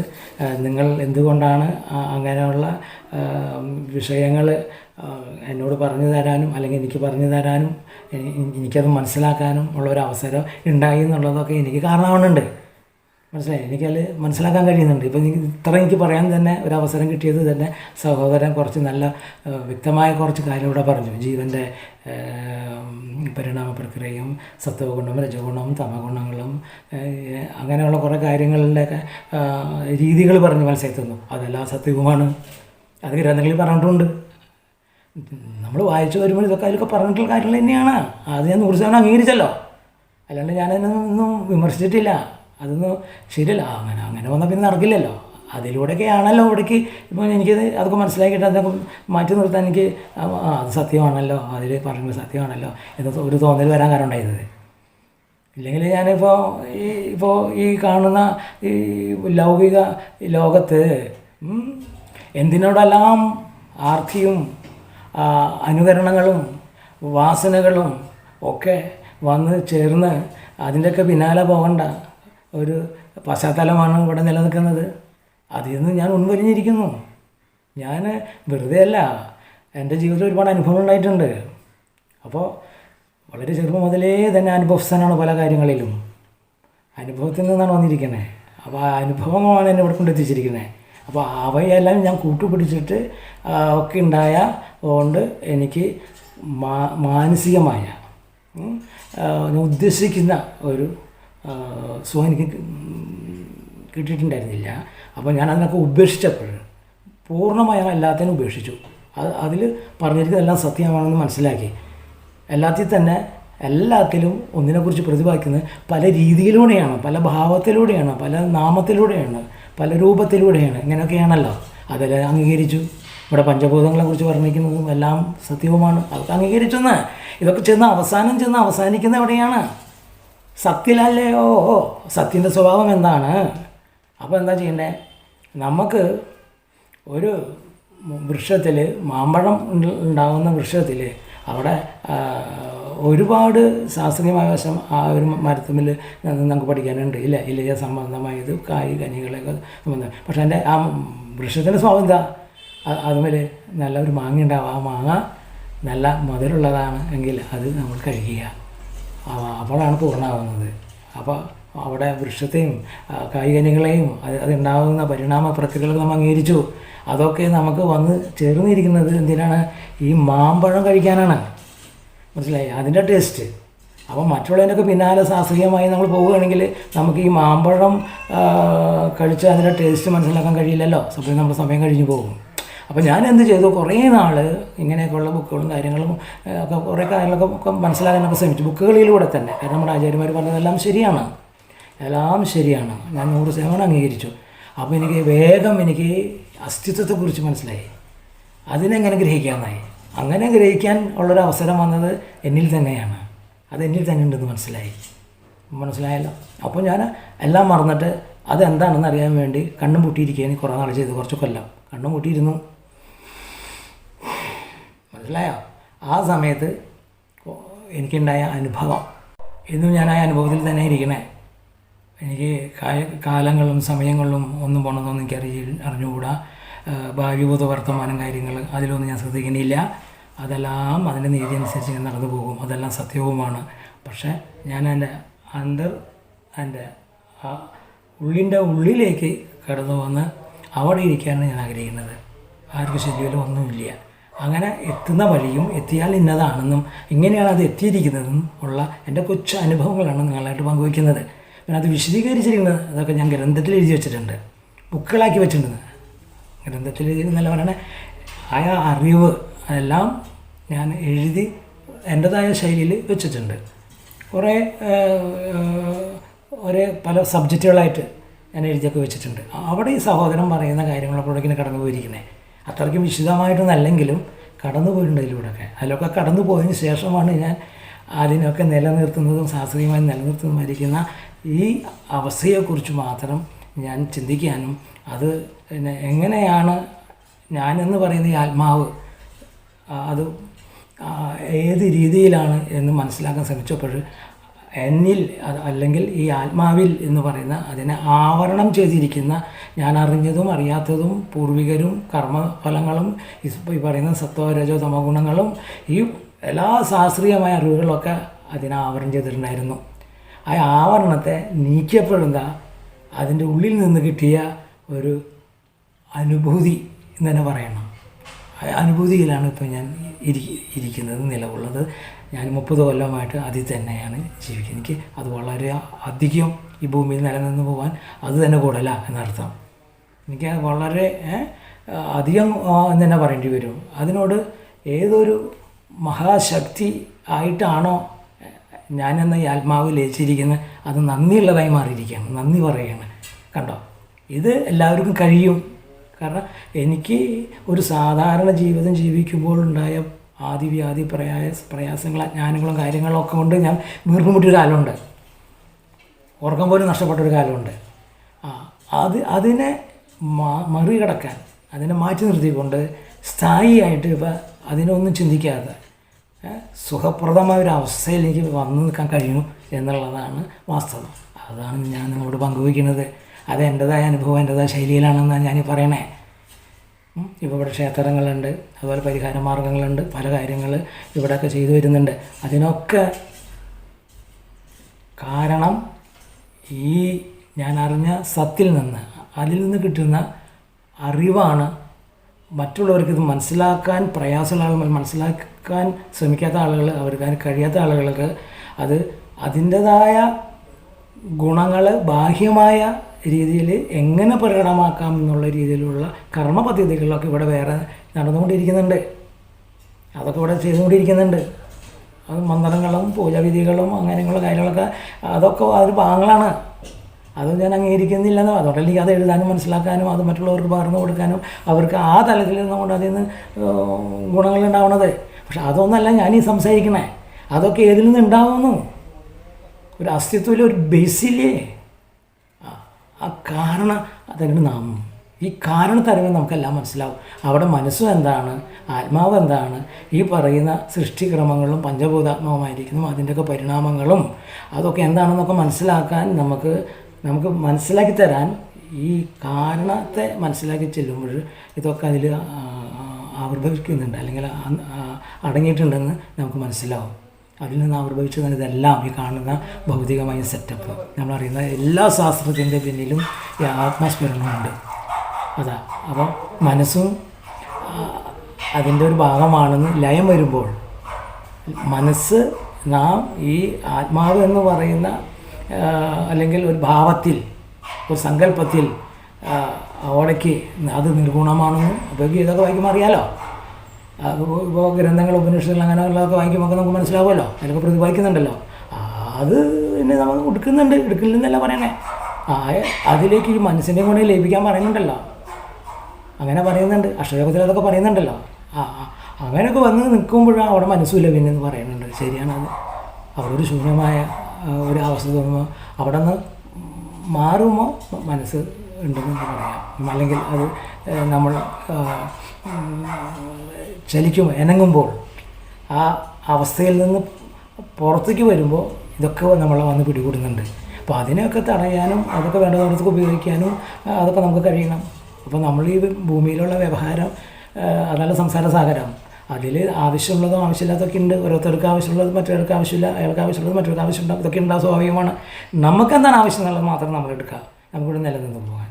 നിങ്ങൾ എന്തുകൊണ്ടാണ് അങ്ങനെയുള്ള വിഷയങ്ങൾ എന്നോട് പറഞ്ഞു തരാനും അല്ലെങ്കിൽ എനിക്ക് പറഞ്ഞു തരാനും എനിക്കത് മനസ്സിലാക്കാനും ഉള്ളൊരവസരം ഉണ്ടായി എന്നുള്ളതൊക്കെ എനിക്ക് കാരണമാവുന്നുണ്ട്. മനസ്സിലായി? എനിക്കത് മനസ്സിലാക്കാൻ കഴിയുന്നുണ്ട്. ഇപ്പം ഇത്ര എനിക്ക് പറയാൻ തന്നെ ഒരു അവസരം കിട്ടിയത് തന്നെ സഹോദരൻ കുറച്ച് നല്ല വ്യക്തമായ കുറച്ച് കാര്യം ഇവിടെ പറഞ്ഞു. ജീവൻ്റെ പരിണാമ പ്രക്രിയയും സത്വഗുണവും രജഗുണവും തമഗുണങ്ങളും അങ്ങനെയുള്ള കുറേ കാര്യങ്ങളുടെയൊക്കെ രീതികൾ പറഞ്ഞ് മനസ്സിലാക്കുന്നു. അതെല്ലാം സത്യവുമാണ്. അത് ഗ്രന്ഥങ്ങളിൽ പറഞ്ഞിട്ടുണ്ട്. നമ്മൾ വായിച്ചു വരുമ്പോൾ ഇതൊക്കെ അതിലൊക്കെ പറഞ്ഞിട്ടുള്ള കാര്യങ്ങൾ തന്നെയാണ്. അത് ഞാൻ 100% അംഗീകരിച്ചല്ലോ. അല്ലാണ്ട് ഞാനതൊന്നും വിമർശിച്ചിട്ടില്ല. അതൊന്നും ശരിയല്ല. അങ്ങനെ വന്നാൽ പിന്നെ നടക്കില്ലല്ലോ. അതിലൂടെയൊക്കെയാണല്ലോ ഇവിടേക്ക് ഇപ്പോൾ എനിക്കത് അതൊക്കെ മനസ്സിലാക്കിയിട്ട് അതൊക്കെ മാറ്റി നിർത്താൻ എനിക്ക് അത് സത്യമാണല്ലോ, അതിൽ പറയുന്നത് സത്യമാണല്ലോ എന്ന് ഒരു തോന്നൽ വരാൻ കാരണം ഉണ്ടായത്. ഇല്ലെങ്കിൽ ഞാനിപ്പോൾ ഈ കാണുന്ന ഈ ലൗകിക ലോകത്ത് എന്തിനോടെല്ലാം ആർത്തിയും അനുകരണങ്ങളും വാസനകളും ഒക്കെ വന്ന് ചേർന്ന് അതിൻ്റെയൊക്കെ പിന്നാലെ പോകേണ്ട ഒരു പശ്ചാത്തലമാണ് ഇവിടെ നിലനിൽക്കുന്നത്. അതിൽ നിന്ന് ഞാൻ ഉൾവലിഞ്ഞിരിക്കുന്നു. ഞാൻ വെറുതെ അല്ല, എൻ്റെ ജീവിതത്തിൽ ഒരുപാട് അനുഭവങ്ങൾ ഉണ്ടായിട്ടുണ്ട്. അപ്പോൾ വളരെ ചെറുപ്പം മുതലേ തന്നെ അനുഭവസ്ഥനാണ് പല കാര്യങ്ങളിലും. അനുഭവത്തിൽ നിന്നാണ് വന്നിരിക്കുന്നത്. അപ്പോൾ ആ അനുഭവമാണ് എന്നെ ഇവിടെ കൊണ്ടെത്തിച്ചിരിക്കുന്നത്. അപ്പോൾ അവയെല്ലാം ഞാൻ കൂട്ടുപിടിച്ചിട്ട് ഒക്കെ ഉണ്ടായ കൊണ്ട് എനിക്ക് മാനസികമായ ഞാൻ ഉദ്ദേശിക്കുന്ന ഒരു സുഖം എനിക്ക് കിട്ടിയിട്ടുണ്ടായിരുന്നില്ല. അപ്പോൾ ഞാൻ അതിനൊക്കെ ഉപേക്ഷിച്ചപ്പോൾ പൂർണ്ണമായും എല്ലാത്തിനും ഉപേക്ഷിച്ചു. അതിൽ പറഞ്ഞിരിക്കുന്നതെല്ലാം സത്യമാണെന്ന് മനസ്സിലാക്കി. എല്ലാത്തിലും ഒന്നിനെക്കുറിച്ച് പ്രതിപാദിക്കുന്നത് പല രീതിയിലൂടെയാണ്, പല ഭാവത്തിലൂടെയാണ്, പല നാമത്തിലൂടെയാണ്, പല രൂപത്തിലൂടെയാണ്. ഇങ്ങനെയൊക്കെയാണല്ലോ. അതെല്ലാം അംഗീകരിച്ചു. ഇവിടെ പഞ്ചഭൂതങ്ങളെക്കുറിച്ച് പറഞ്ഞിരിക്കുന്നതും എല്ലാം സത്യവുമാണ്. അതൊക്കെ അംഗീകരിച്ചെന്ന്. ഇതൊക്കെ ചെന്ന് അവസാനിക്കുന്ന എവിടെയാണ്? സത്യത്തിലല്ലയോ. സത്യൻ്റെ സ്വഭാവം എന്താണ്? അപ്പോൾ എന്താ ചെയ്യേണ്ടത്? നമുക്ക് ഒരു വൃക്ഷത്തിൽ, മാമ്പഴം ഉണ്ടാകുന്ന വൃക്ഷത്തിൽ അവിടെ ഒരുപാട് ശാസ്ത്രീയമായ വശം ആ ഒരു മരത്തുമ്മിൽ നമുക്ക് പഠിക്കാനുണ്ട്. ഇലയ സംബന്ധമായത്, കായ് കനികളൊക്കെ സംബന്ധം. പക്ഷേ എൻ്റെ ആ വൃക്ഷത്തിൻ്റെ സ്വഭാവം എന്താ? അതുമേൽ നല്ല ഒരു മാങ്ങ ഉണ്ടാവും. ആ മാങ്ങ നല്ല മധുരമുള്ളതാണ് എങ്കിൽ അത് നമ്മൾ കഴിക്കുക. അപ്പോഴാണ് പൂർണ്ണമാകുന്നത്. അപ്പോൾ അവിടെ വൃക്ഷത്തെയും കായ്കനികളെയും അതുണ്ടാകുന്ന പരിണാമ പ്രക്രിയകൾ നമ്മൾ അംഗീകരിച്ചു. അതൊക്കെ നമുക്ക് വന്ന് ചേർന്നിരിക്കുന്നത് എന്തിനാണ്? ഈ മാമ്പഴം കഴിക്കാനാണ്. മനസ്സിലായി? അതിൻ്റെ ടേസ്റ്റ്. അപ്പോൾ മറ്റുള്ളതിനൊക്കെ പിന്നാലെ ശാസ്ത്രീയമായി നമ്മൾ പോവുകയാണെങ്കിൽ നമുക്ക് ഈ മാമ്പഴം കഴിച്ച് അതിൻ്റെ ടേസ്റ്റ് മനസ്സിലാക്കാൻ കഴിയില്ലല്ലോ. നമ്മുടെ സമയം കഴിഞ്ഞ് പോകും. അപ്പോൾ ഞാൻ എന്ത് ചെയ്തു? കുറേ നാൾ ഇങ്ങനെയൊക്കെയുള്ള ബുക്കുകളും കാര്യങ്ങളും ഒക്കെ കുറേ കാര്യങ്ങളൊക്കെ മനസ്സിലാക്കാനൊക്കെ ശ്രമിച്ചു, ബുക്കുകളിലൂടെ തന്നെ. കാരണം നമ്മുടെ ആചാര്യന്മാർ പറഞ്ഞതെല്ലാം ശരിയാണ്, എല്ലാം ശരിയാണ്. ഞാൻ 100% അംഗീകരിച്ചു. അപ്പോൾ എനിക്ക് അസ്തിത്വത്തെക്കുറിച്ച് മനസ്സിലായി. അതിനെങ്ങനെ ഗ്രഹിക്കാമെന്നായി. അങ്ങനെ ഗ്രഹിക്കാൻ ഉള്ളൊരു അവസരം വന്നത് എന്നിൽ തന്നെയാണ്. അത് എന്നിൽ തന്നെ ഉണ്ടെന്ന് മനസ്സിലായല്ലോ. അപ്പോൾ ഞാൻ എല്ലാം മറന്നിട്ട് അതെന്താണെന്ന് അറിയാൻ വേണ്ടി കണ്ണും പൂട്ടിയിരിക്കുകയാണ് കുറേ നാൾ ചെയ്തു. കുറച്ച് കൊല്ലം കണ്ണും പൂട്ടിയിരുന്നു. മനസ്സിലായോ? ആ സമയത്ത് എനിക്കുണ്ടായ അനുഭവം, ഇന്നും ഞാൻ ആ അനുഭവത്തിൽ തന്നെ ഇരിക്കണേ. എനിക്ക് കാലങ്ങളും സമയങ്ങളും ഒന്നും പോകണമെന്നൊന്നും അറിഞ്ഞുകൂടാ. ഭാവിഭൂത വർത്തമാനം കാര്യങ്ങൾ അതിലൊന്നും ഞാൻ ശ്രദ്ധിക്കുന്നില്ല. അതെല്ലാം അതിൻ്റെ നീതി അനുസരിച്ച് ഞാൻ നടന്നു പോകും. അതെല്ലാം സത്യവുമാണ്. പക്ഷേ ഞാൻ എൻ്റെ ആ ഉള്ളിൻ്റെ ഉള്ളിലേക്ക് കടന്നു വന്ന് അവിടെ ഇരിക്കാനാണ് ഞാൻ ആഗ്രഹിക്കുന്നത്. ആർക്കും ശല്യമല്ലോ ഒന്നുമില്ല. അങ്ങനെ എത്തുന്ന വഴിയും എത്തിയാൽ ഇന്നതാണെന്നും ഇങ്ങനെയാണ് അത് എത്തിയിരിക്കുന്നതെന്നും ഉള്ള എൻ്റെ കൊച്ചു അനുഭവങ്ങളാണ് നിങ്ങളായിട്ട് പങ്കുവയ്ക്കുന്നത്. പിന്നെ അത് വിശദീകരിച്ചിരിക്കുന്നത് അതൊക്കെ ഞാൻ ഗ്രന്ഥത്തിൽ എഴുതി വെച്ചിട്ടുണ്ട്, ബുക്കുകളാക്കി വെച്ചിട്ടുണ്ട്. ഗ്രന്ഥത്തിൽ എഴുതിയെന്നല്ല പറയണേ, ആ അറിവ് എല്ലാം ഞാൻ എഴുതി എൻ്റെതായ ശൈലിയിൽ വെച്ചിട്ടുണ്ട്. കുറേ പല സബ്ജക്റ്റുകളായിട്ട് ഞാൻ എഴുതിയൊക്കെ വെച്ചിട്ടുണ്ട്. അവിടെ ഈ സഹോദരൻ പറയുന്ന കാര്യങ്ങളൊക്കെ കടന്നു പോയിരിക്കുന്നത് അത്രയ്ക്കും വിശദമായിട്ടൊന്നല്ലെങ്കിലും കടന്നു പോയിട്ടുണ്ട്. അതിലൊക്കെ കടന്നു പോയതിന് ശേഷമാണ് ഞാൻ അതിനൊക്കെ നിലനിർത്തുന്നതും ശാസ്ത്രീയമായി നിലനിർത്തുന്നതുമായിരിക്കുന്ന ഈ അവസ്ഥയെക്കുറിച്ച് മാത്രം ഞാൻ ചിന്തിക്കാനും അത് പിന്നെ എങ്ങനെയാണ് ഞാനെന്ന് പറയുന്ന ഈ ആത്മാവ് അത് ഏത് രീതിയിലാണ് എന്ന് മനസ്സിലാക്കാൻ ശ്രമിച്ചപ്പോൾ എന്നിൽ അല്ലെങ്കിൽ ഈ ആത്മാവിൽ എന്ന് പറയുന്ന അതിനെ ആവരണം ചെയ്തിരിക്കുന്ന ഞാൻ അറിഞ്ഞതും അറിയാത്തതും പൂർവികരും കർമ്മഫലങ്ങളും ഈ പറയുന്ന സത്വ രജോ തമോ ഗുണങ്ങളും ഈ എല്ലാ ശാസ്ത്രീയമായ അറിവുകളൊക്കെ അതിനെ ആവരണം ചെയ്തിട്ടുണ്ടായിരുന്നു. ആ ആവരണത്തെ നീക്കിയപ്പോഴെന്താ അതിൻ്റെ ഉള്ളിൽ നിന്ന് കിട്ടിയ ഒരു അനുഭൂതി എന്ന് തന്നെ പറയണം. അനുഭൂതിയിലാണ് ഇപ്പോൾ ഞാൻ ഇരിക്കുന്നത്, നിലകൊള്ളത്. ഞാൻ 30 കൊല്ലമായിട്ട് അതിൽ തന്നെയാണ് ജീവിക്കുന്നത്. എനിക്ക് അത് വളരെ അധികം ഈ ഭൂമിയിൽ നിലനിന്ന് പോകാൻ അത് തന്നെ കൂടല എന്നർത്ഥം. എനിക്ക് വളരെ അധികം എന്ന് തന്നെ പറയേണ്ടി വരും. അതിനോട് ഏതൊരു മഹാശക്തി ആയിട്ടാണോ ഞാനെന്ന ഈ ആത്മാവ് ലയിച്ചിരിക്കുന്നത് അത് നന്ദിയുള്ളതായി മാറിയിരിക്കുകയാണ്. നന്ദി പറയുകയാണ്. കണ്ടോ, ഇത് എല്ലാവർക്കും കഴിയും. കാരണം എനിക്ക് ഒരു സാധാരണ ജീവിതം ജീവിക്കുമ്പോഴുണ്ടായ ആദിവ്യാധി പ്രയാസങ്ങൾ അജ്ഞാനങ്ങളും കാര്യങ്ങളൊക്കെ കൊണ്ട് ഞാൻ വീർപ്പുമുട്ടിയൊരു കാലമുണ്ട്. ഉറക്കം പോലും നഷ്ടപ്പെട്ടൊരു കാലമുണ്ട്. അതിനെ മറികടക്കാൻ, അതിനെ മാറ്റി നിർത്തിക്കൊണ്ട് സ്ഥായിയായിട്ട് ഇപ്പം അതിനൊന്നും ചിന്തിക്കാതെ സുഖപ്രദമായ ഒരു അവസ്ഥയിൽ എനിക്ക് വന്നു നിൽക്കാൻ കഴിയുന്നു എന്നുള്ളതാണ് വാസ്തവം. അതാണ് ഞാൻ നിങ്ങളോട് പങ്കുവയ്ക്കുന്നത്. അത് എൻ്റെതായ അനുഭവം, എൻ്റെതായ ശൈലിയിലാണെന്നാണ് ഞാൻ പറയണേ. ഇപ്പോൾ ഇവിടെ ക്ഷേത്രങ്ങളുണ്ട്, അതുപോലെ പരിഹാര മാർഗങ്ങളുണ്ട്, പല കാര്യങ്ങൾ ഇവിടെയൊക്കെ ചെയ്തു വരുന്നുണ്ട്. അതിനൊക്കെ കാരണം ഈ ഞാൻ അറിഞ്ഞ സത്തിൽ നിന്ന്, അതിൽ നിന്ന് കിട്ടുന്ന അറിവാണ് മറ്റുള്ളവർക്ക് ഇത് മനസ്സിലാക്കാൻ പ്രയാസമുള്ള ആളുകൾ, മനസ്സിലാക്കാൻ ശ്രമിക്കാത്ത ആളുകൾ, അവർക്ക് കഴിയാത്ത ആളുകൾക്ക് അത് അതിൻ്റെതായ ഗുണങ്ങൾ ബാഹ്യമായ രീതിയിൽ എങ്ങനെ പ്രകടമാക്കാം എന്നുള്ള രീതിയിലുള്ള കർമ്മ പദ്ധതികളൊക്കെ ഇവിടെ വേറെ നടന്നുകൊണ്ടിരിക്കുന്നുണ്ട്. അതൊക്കെ ഇവിടെ ചെയ്തുകൊണ്ടിരിക്കുന്നുണ്ട്. അത് മന്ത്രങ്ങളും പൂജാവിധികളും അങ്ങനെയുള്ള കാര്യങ്ങളൊക്കെ അതൊക്കെ ഒരു ഭാഗങ്ങളാണ്. അത് ഞാൻ അംഗീകരിക്കുന്നില്ലെന്ന്. അതുകൊണ്ട് എനിക്ക് അത് എഴുതാനും മനസ്സിലാക്കാനും അത് മറ്റുള്ളവർക്ക് പകർന്നു കൊടുക്കാനും അവർക്ക് ആ തലത്തിൽ നിന്നുകൊണ്ട് അതിൽ നിന്ന് ഗുണങ്ങളുണ്ടാവണത്. പക്ഷെ അതൊന്നല്ല ഞാനീ സംസാരിക്കണേ. അതൊക്കെ ഏതിൽ നിന്ന് ഉണ്ടാവുന്നു? ഒരു അസ്തിത്വത്തിൽ ഒരു ബേസില്ലേ? ആ കാരണം അതിന് നാം ഈ കാരണത്തറിവ് നമുക്കെല്ലാം മനസ്സിലാവും. അവിടെ മനസ്സും എന്താണ്, ആത്മാവ് എന്താണ്, ഈ പറയുന്ന സൃഷ്ടിക്രമങ്ങളും പഞ്ചഭൂതാത്മാവുമായിരിക്കുന്നു അതിൻ്റെയൊക്കെ പരിണാമങ്ങളും അതൊക്കെ എന്താണെന്നൊക്കെ മനസ്സിലാക്കാൻ നമുക്ക് മനസ്സിലാക്കി തരാൻ ഈ കാരണത്തെ മനസ്സിലാക്കി ചെല്ലുമ്പോൾ ഇതൊക്കെ അതിൽ ആവിർഭവിക്കുന്നുണ്ട്, അല്ലെങ്കിൽ അടങ്ങിയിട്ടുണ്ടെന്ന് നമുക്ക് മനസ്സിലാവും. അതിൽ നിന്ന് ആവിർഭവിച്ചതാണ് ഇതെല്ലാം ഈ കാണുന്ന ഭൗതികമായ സെറ്റപ്പ്. നമ്മളറിയുന്ന എല്ലാ ശാസ്ത്രത്തിൻ്റെ പിന്നിലും ഈ ആത്മസ്മരണമുണ്ട്. അതാ. അപ്പോൾ മനസ്സും അതിൻ്റെ ഒരു ഭാഗമാണെന്ന് ലയം വരുമ്പോൾ മനസ്സ് നാം ഈ ആത്മാവ് എന്ന് പറയുന്ന അല്ലെങ്കിൽ ഒരു ഭാവത്തിൽ ഒരു സങ്കല്പത്തിൽ അവിടേക്ക് അത് നിർഗുണമാണെന്നും അപ്പോൾ ഇതൊക്കെ വായിക്കുമ്പോൾ അറിയാലോ. ഇപ്പോൾ ഗ്രന്ഥങ്ങൾ ഉപനിഷത്തുകൾ അങ്ങനെയുള്ളതൊക്കെ വായിക്കുമ്പോൾ നമുക്ക് മനസ്സിലാവുമല്ലോ. അതിലൊക്കെ പ്രതിപാദിക്കുന്നുണ്ടല്ലോ. അത് പിന്നെ നമുക്ക് എടുക്കില്ലെന്നല്ല പറയണേ. അതിലേക്ക് ഈ മനസ്സിൻ്റെ കൂടെ ലയിപ്പിക്കാൻ പറയുന്നുണ്ടല്ലോ. അങ്ങനെ പറയുന്നുണ്ട്. അഷ്ടയോഗത്തിൽ അതൊക്കെ പറയുന്നുണ്ടല്ലോ. അങ്ങനെയൊക്കെ വന്ന് നിൽക്കുമ്പോഴാണ് അവിടെ മനസ്സുമില്ല പിന്നെന്ന് പറയുന്നുണ്ട്. ശരിയാണത്. അവിടെ ഒരു ശൂന്യമായ ഒരു അവസ്ഥ തോന്നുമ്പോൾ അവിടെ നിന്ന് മാറുമ്പോൾ മനസ്സ് ഉണ്ടെന്ന് പറയാം. അല്ലെങ്കിൽ അത് നമ്മൾ ചലിക്കുമ്പോൾ ആ അവസ്ഥയിൽ നിന്ന് പുറത്തേക്ക് വരുമ്പോൾ ഇതൊക്കെ നമ്മളെ വന്ന് പിടികൂടുന്നുണ്ട്. അപ്പോൾ അതിനെയൊക്കെ തടയാനും അതൊക്കെ വേണ്ടതോടത്തൊക്കെ ഉപയോഗിക്കാനും അതൊക്കെ നമുക്ക് കഴിയണം. അപ്പോൾ നമ്മൾ ഈ ഭൂമിയിലുള്ള വ്യവഹാരം അതല്ല സംസാര സാഗരം. അതിൽ ആവശ്യമുള്ളതും ആവശ്യമില്ലാത്തതൊക്കെ ഉണ്ട്. ഓരോരുത്തർക്ക് ആവശ്യമുള്ളത് മറ്റൊരാൾക്ക് ആവശ്യമില്ല, അയാൾക്ക് ആവശ്യമുള്ളത് മറ്റൊരാൾക്ക് ആവശ്യമുണ്ടാകും. ഇതൊക്കെ ഉണ്ടാകും, സ്വാഭാവികമാണ്. നമുക്കെന്താണ് ആവശ്യം എന്നുള്ളത് മാത്രം നമ്മൾ എടുക്കുക, നമുക്കിവിടെ നിലനിന്ന് പോകാൻ.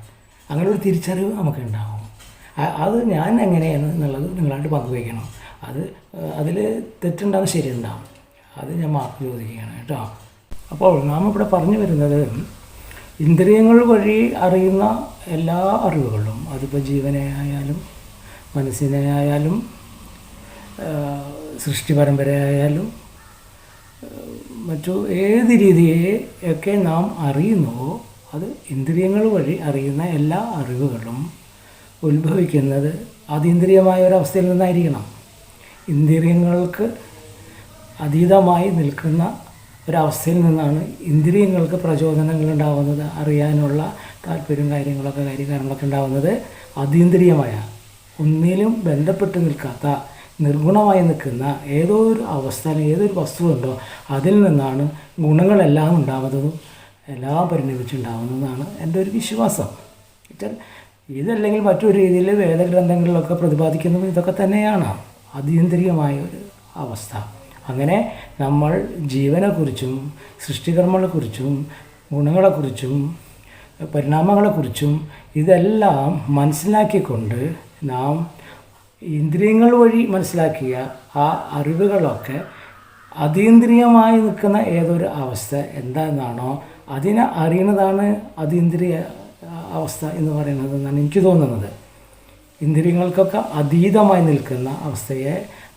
അങ്ങനെ ഒരു തിരിച്ചറിവ് നമുക്ക് ഉണ്ടാകും. അത് ഞാൻ എങ്ങനെയാണ് എന്നുള്ളത് നിങ്ങളായിട്ട് പങ്കുവയ്ക്കണം. അതിൽ തെറ്റുണ്ടാവും, ശരിയുണ്ടാവും. അത് ഞാൻ മാർക്ക് ചോദിക്കുകയാണ് കേട്ടോ. അപ്പോൾ നാം ഇവിടെ പറഞ്ഞു വരുന്നത് ഇന്ദ്രിയങ്ങൾ വഴി അറിയുന്ന എല്ലാ അറിവുകളും, അതിപ്പോൾ ജീവനെ ആയാലും മനസ്സിനെ ആയാലും സൃഷ്ടി പരമ്പരയായാലും മറ്റു ഏത് രീതിയെ ഒക്കെ നാം അറിയുന്നുവോ അത് ഇന്ദ്രിയങ്ങൾ വഴി അറിയുന്ന എല്ലാ അറിവുകളും ഉത്ഭവിക്കുന്നത് അതീന്ദ്രിയമായ ഒരവസ്ഥയിൽ നിന്നായിരിക്കണം. ഇന്ദ്രിയങ്ങൾക്ക് അതീതമായി നിൽക്കുന്ന ഒരവസ്ഥയിൽ നിന്നാണ് ഇന്ദ്രിയങ്ങൾക്ക് പ്രചോദനങ്ങൾ ഉണ്ടാകുന്നത്, അറിയാനുള്ള താല്പര്യം കാര്യങ്ങളൊക്കെ ഉണ്ടാകുന്നത്. അതീന്ദ്രിയമായ ഒന്നിലും ബന്ധപ്പെട്ട് നിൽക്കാത്ത നിർഗുണമായി നിൽക്കുന്ന ഏതോ ഒരു അവസ്ഥ, ഏതൊരു വസ്തുവുണ്ടോ അതിൽ നിന്നാണ് ഗുണങ്ങളെല്ലാം ഉണ്ടാകുന്നതും എല്ലാം പരിണമിച്ചുണ്ടാകുന്നതാണ് എൻ്റെ ഒരു വിശ്വാസം. ഇതല്ലെങ്കിൽ മറ്റൊരു രീതിയിൽ വേദഗ്രന്ഥങ്ങളിലൊക്കെ പ്രതിപാദിക്കുന്നത് ഇതൊക്കെ തന്നെയാണ് അതീന്ദ്രിയമായ ഒരു അവസ്ഥ. അങ്ങനെ നമ്മൾ ജീവനെക്കുറിച്ചും സൃഷ്ടികർമ്മങ്ങളെക്കുറിച്ചും ഗുണങ്ങളെക്കുറിച്ചും പരിണാമങ്ങളെക്കുറിച്ചും ഇതെല്ലാം മനസ്സിലാക്കിക്കൊണ്ട് നാം ഇന്ദ്രിയങ്ങൾ വഴി മനസ്സിലാക്കിയ ആ അറിവുകളൊക്കെ അതീന്ദ്രിയമായി നിൽക്കുന്ന ഏതൊരു അവസ്ഥ എന്താണെന്നാണോ അതിനെ അറിയുന്നതാണ് അതീന്ദ്രിയ അവസ്ഥ എന്ന് പറയുന്നത് എന്നാണ് എനിക്ക് തോന്നുന്നത്. ഇന്ദ്രിയങ്ങൾക്കൊക്കെ അതീതമായി നിൽക്കുന്ന അവസ്ഥയെ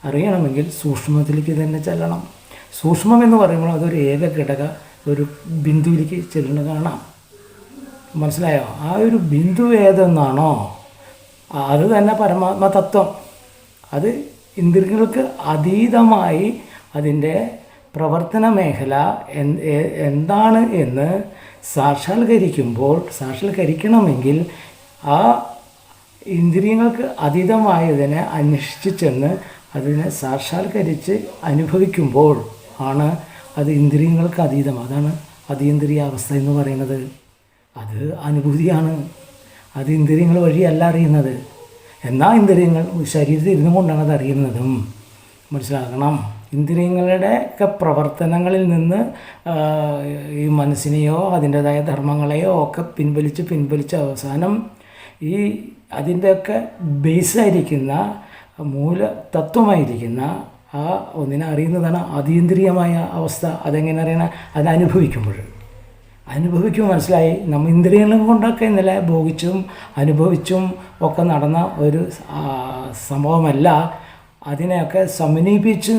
അറിയണമെങ്കിൽ സൂക്ഷ്മത്തിലേക്ക് തന്നെ ചെല്ലണം. സൂക്ഷ്മം എന്ന് പറയുമ്പോൾ അതൊരു ഏകഘടക ഒരു ബിന്ദുവിലേക്ക് ചെല്ലുന്നത് കാണാം. മനസ്സിലായോ? ആ ഒരു ബിന്ദു ഏതെന്നാണോ അത് തന്നെ പരമാത്മ തത്വം. അത് ഇന്ദ്രിയങ്ങൾക്ക് അതീതമായി അതിൻ്റെ പ്രവർത്തന മേഖല എന്താണ് എന്ന് സാക്ഷാത്കരിക്കണമെങ്കിൽ ആ ഇന്ദ്രിയങ്ങൾക്ക് അതീതമായതിനെ അന്വേഷിച്ച് ചെന്ന് അതിനെ സാക്ഷാത്കരിച്ച് അനുഭവിക്കുമ്പോൾ ആണ് അത് ഇന്ദ്രിയങ്ങൾക്ക് അതീതം. അതാണ് അതീന്ദ്രിയ അവസ്ഥ എന്ന് പറയുന്നത്. അത് അനുഭൂതിയാണ്. അത് ഇന്ദ്രിയങ്ങൾ വഴിയല്ല അറിയുന്നത്. എന്നാൽ ഇന്ദ്രിയങ്ങൾ ശരീരത്തിൽ ഇരുന്നു കൊണ്ടാണ് അത് അറിയുന്നതും. മനസ്സിലാക്കണം. ഇന്ദ്രിയങ്ങളുടെ ഒക്കെ പ്രവർത്തനങ്ങളിൽ നിന്ന് ഈ മനസ്സിനെയോ അതിൻ്റേതായ ധർമ്മങ്ങളെയോ ഒക്കെ പിൻവലിച്ച് അവസാനം ഈ അതിൻ്റെയൊക്കെ ബേസായിരിക്കുന്ന മൂല തത്വമായിരിക്കുന്ന ആ ഒന്നിനെ അറിയുന്നതാണ് അതീന്ദ്രിയമായ അവസ്ഥ. അതെങ്ങനെ അറിയണം? അത് അനുഭവിക്കുമ്പോൾ അനുഭവിക്കും. മനസ്സിലായി. നമ്മൾ ഇന്ദ്രിയങ്ങളും കൊണ്ടൊക്കെ ഇന്നലെ ഭോഗിച്ചും അനുഭവിച്ചും ഒക്കെ നടന്ന ഒരു സംഭവമല്ല. അതിനെയൊക്കെ സമന്വയിപ്പിച്ച്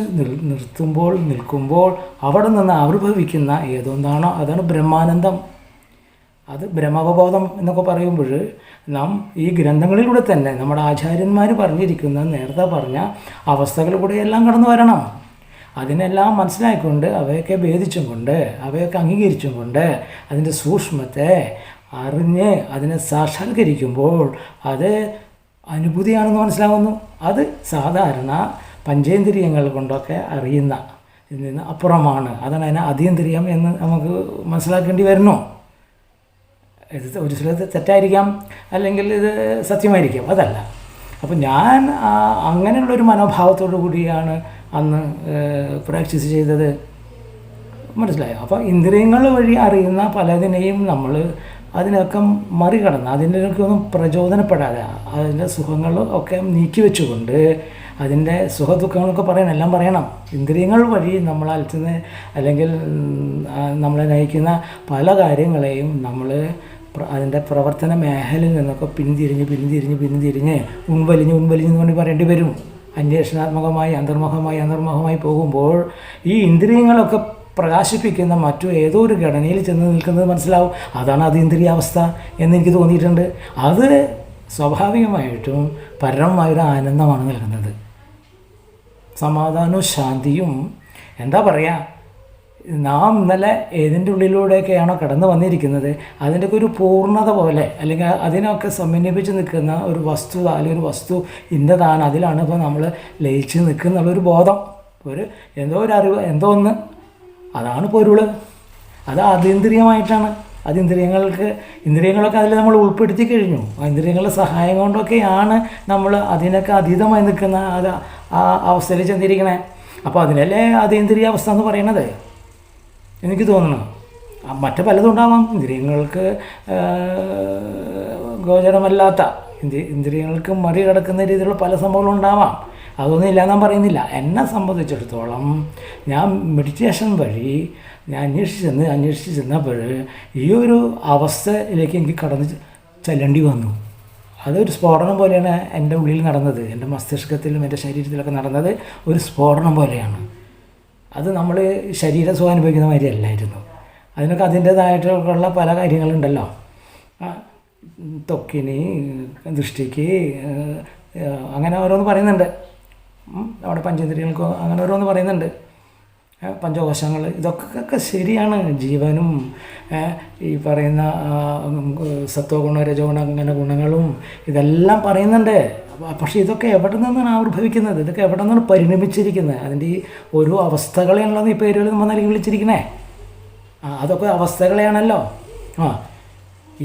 നിൽക്കുമ്പോൾ അവിടെ നിന്ന് ആവിർഭവിക്കുന്ന ഏതൊന്നാണോ അതാണ് ബ്രഹ്മാനന്ദം. അത് ബ്രഹ്മാവബോധം എന്നൊക്കെ പറയുമ്പോൾ നാം ഈ ഗ്രന്ഥങ്ങളിലൂടെ തന്നെ നമ്മുടെ ആചാര്യന്മാർ പറഞ്ഞിരിക്കുന്ന നേരത്തെ പറഞ്ഞ അവസ്ഥകളിലൂടെ എല്ലാം കടന്നു വരണം. അതിനെല്ലാം മനസ്സിലാക്കിക്കൊണ്ട് അവയൊക്കെ ഭേദിച്ചും കൊണ്ട് അവയൊക്കെ അംഗീകരിച്ചും കൊണ്ട് അതിൻ്റെ സൂക്ഷ്മത്തെ അറിഞ്ഞ് അതിനെ സാക്ഷാത്കരിക്കുമ്പോൾ അത് അനുഭൂതിയാണെന്ന് മനസ്സിലാവുന്നു. അത് സാധാരണ പഞ്ചേന്ദ്രിയങ്ങൾ കൊണ്ടൊക്കെ അറിയുന്ന ഇതിൽ നിന്ന് അപ്പുറമാണ്. അതാണ് അതിനെ അതീന്ദ്രിയം എന്ന് നമുക്ക് മനസ്സിലാക്കേണ്ടി വരുന്നു. ഇത് ഒരു സ്ഥലത്ത് തെറ്റായിരിക്കാം, അല്ലെങ്കിൽ ഇത് സത്യമായിരിക്കാം, അതല്ല. അപ്പം ഞാൻ അങ്ങനെയുള്ളൊരു മനോഭാവത്തോടു കൂടിയാണ് അന്ന് പ്രാക്ടീസ് ചെയ്തത്. മനസ്സിലായോ? അപ്പോൾ ഇന്ദ്രിയങ്ങൾ വഴി അറിയുന്ന പലതിനെയും നമ്മൾ അതിനൊക്കെ മറികടന്ന് അതിൻ്റെയൊന്നും പ്രചോദനപ്പെടാതെ അതിൻ്റെ സുഖങ്ങൾ ഒക്കെ നീക്കി വെച്ചുകൊണ്ട് അതിൻ്റെ സുഖദുഃഖങ്ങളൊക്കെ പറയണം, എല്ലാം പറയണം. ഇന്ദ്രിയങ്ങൾ വഴി നമ്മൾ അലട്ടുന്ന അല്ലെങ്കിൽ നമ്മളെ നയിക്കുന്ന പല കാര്യങ്ങളെയും നമ്മൾ അതിൻ്റെ പ്രവർത്തന മേഖലയിൽ നിന്നൊക്കെ പിന്തിരിഞ്ഞ് ഉൻവലിഞ്ഞ് എന്ന് വേണ്ടി പറയേണ്ടി വരും. അന്വേഷണാത്മകമായി അന്തർമുഖമായി പോകുമ്പോൾ ഈ ഇന്ദ്രിയങ്ങളൊക്കെ പ്രകാശിപ്പിക്കുന്ന മറ്റു ഏതോ ഒരു ഘടനയിൽ ചെന്ന് നിൽക്കുന്നത് മനസ്സിലാവും. അതാണ് അതീന്ദ്രിയാവസ്ഥ എന്നെനിക്ക് തോന്നിയിട്ടുണ്ട്. അത് സ്വാഭാവികമായിട്ടും പരമമായൊരു ആനന്ദമാണ് നൽകുന്നത്. സമാധാനവും ശാന്തിയും. എന്താ പറയുക, നാം ഇന്നലെ ഏതിൻ്റെ ഉള്ളിലൂടെയൊക്കെയാണോ കടന്നു വന്നിരിക്കുന്നത് അതിൻ്റെയൊക്കെ ഒരു പൂർണ്ണത പോലെ, അല്ലെങ്കിൽ അതിനൊക്കെ സമന്വയിപ്പിച്ച് നിൽക്കുന്ന ഒരു വസ്തുത അല്ലെങ്കിൽ ഒരു വസ്തു ഇന്നതാണ്, അതിലാണ് ഇപ്പോൾ നമ്മൾ ലയിച്ച് നിൽക്കുന്നുള്ളൊരു ബോധം, എന്തോ ഒരു അറിവ്, എന്തോ ഒന്ന്, അതാണ് പൊരുൾ. അത് അതീന്ദ്രിയമായിട്ടാണ്. ഇന്ദ്രിയങ്ങളൊക്കെ അതിൽ നമ്മൾ ഉൾപ്പെടുത്തി കഴിഞ്ഞു. ആ ഇന്ദ്രിയങ്ങളുടെ സഹായം കൊണ്ടൊക്കെയാണ് നമ്മൾ അതിനൊക്കെ അതീതമായി നിൽക്കുന്ന ആ അവസ്ഥയിൽ ചെന്നിരിക്കണേ. അപ്പോൾ അതിനല്ലേ അതീന്ദ്രിയ അവസ്ഥ എന്ന് പറയണത് എനിക്ക് തോന്നുന്നു. മറ്റ് പലതും ഉണ്ടാവാം, ഇന്ദ്രിയങ്ങൾക്ക് ഗോചരമല്ലാത്ത ഇന്ദ്രിയങ്ങൾക്ക് മറികടക്കുന്ന രീതിയിലുള്ള പല സംഭവങ്ങളും ഉണ്ടാവാം. അതൊന്നും ഇല്ല ഞാൻ പറയുന്നില്ല. എന്നെ സംബന്ധിച്ചിടത്തോളം ഞാൻ മെഡിറ്റേഷൻ വഴി ഞാൻ അന്വേഷിച്ച് ചെന്നപ്പോൾ ഈ ഒരു അവസ്ഥയിലേക്ക് എനിക്ക് കടന്ന് ചെല്ലേണ്ടി വന്നു. അതൊരു സ്ഫോടനം പോലെയാണ് എൻ്റെ ഉള്ളിൽ നടന്നത്. എൻ്റെ മസ്തിഷ്കത്തിലും എൻ്റെ ശരീരത്തിലൊക്കെ നടന്നത് ഒരു സ്ഫോടനം പോലെയാണ്. അത് നമ്മൾ ശരീരസുഖം അനുഭവിക്കുന്ന മാതിരി അല്ലായിരുന്നു. അതിനൊക്കെ അതിൻ്റേതായിട്ടുള്ള പല കാര്യങ്ങളുണ്ടല്ലോ. ത്വക്കിന്, ദൃഷ്ടിക്ക്, അങ്ങനെ ഓരോന്ന് പറയുന്നുണ്ട്. നമ്മുടെ പഞ്ചേന്ദ്രിയങ്ങൾക്ക് അങ്ങനെ ഓരോന്ന് പറയുന്നുണ്ട്. പഞ്ചകോശങ്ങൾ, ഇതൊക്കെ ശരിയാണ്. ജീവനും ഈ പറയുന്ന സത്വ ഗുണ രജോ ഗുണ അങ്ങനെ ഗുണങ്ങളും ഇതെല്ലാം പറയുന്നുണ്ട്. പക്ഷേ ഇതൊക്കെ എവിടെ നിന്നാണ് ആവിർഭവിക്കുന്നത്? ഇതൊക്കെ എവിടെ നിന്നാണ് പരിണമിച്ചിരിക്കുന്നത്? അതിൻ്റെ ഈ ഓരോ അവസ്ഥകളെയാണല്ലോ ഈ പേരുകൾ നമ്മൾ നൽകി വിളിച്ചിരിക്കണേ. അതൊക്കെ അവസ്ഥകളെയാണല്ലോ.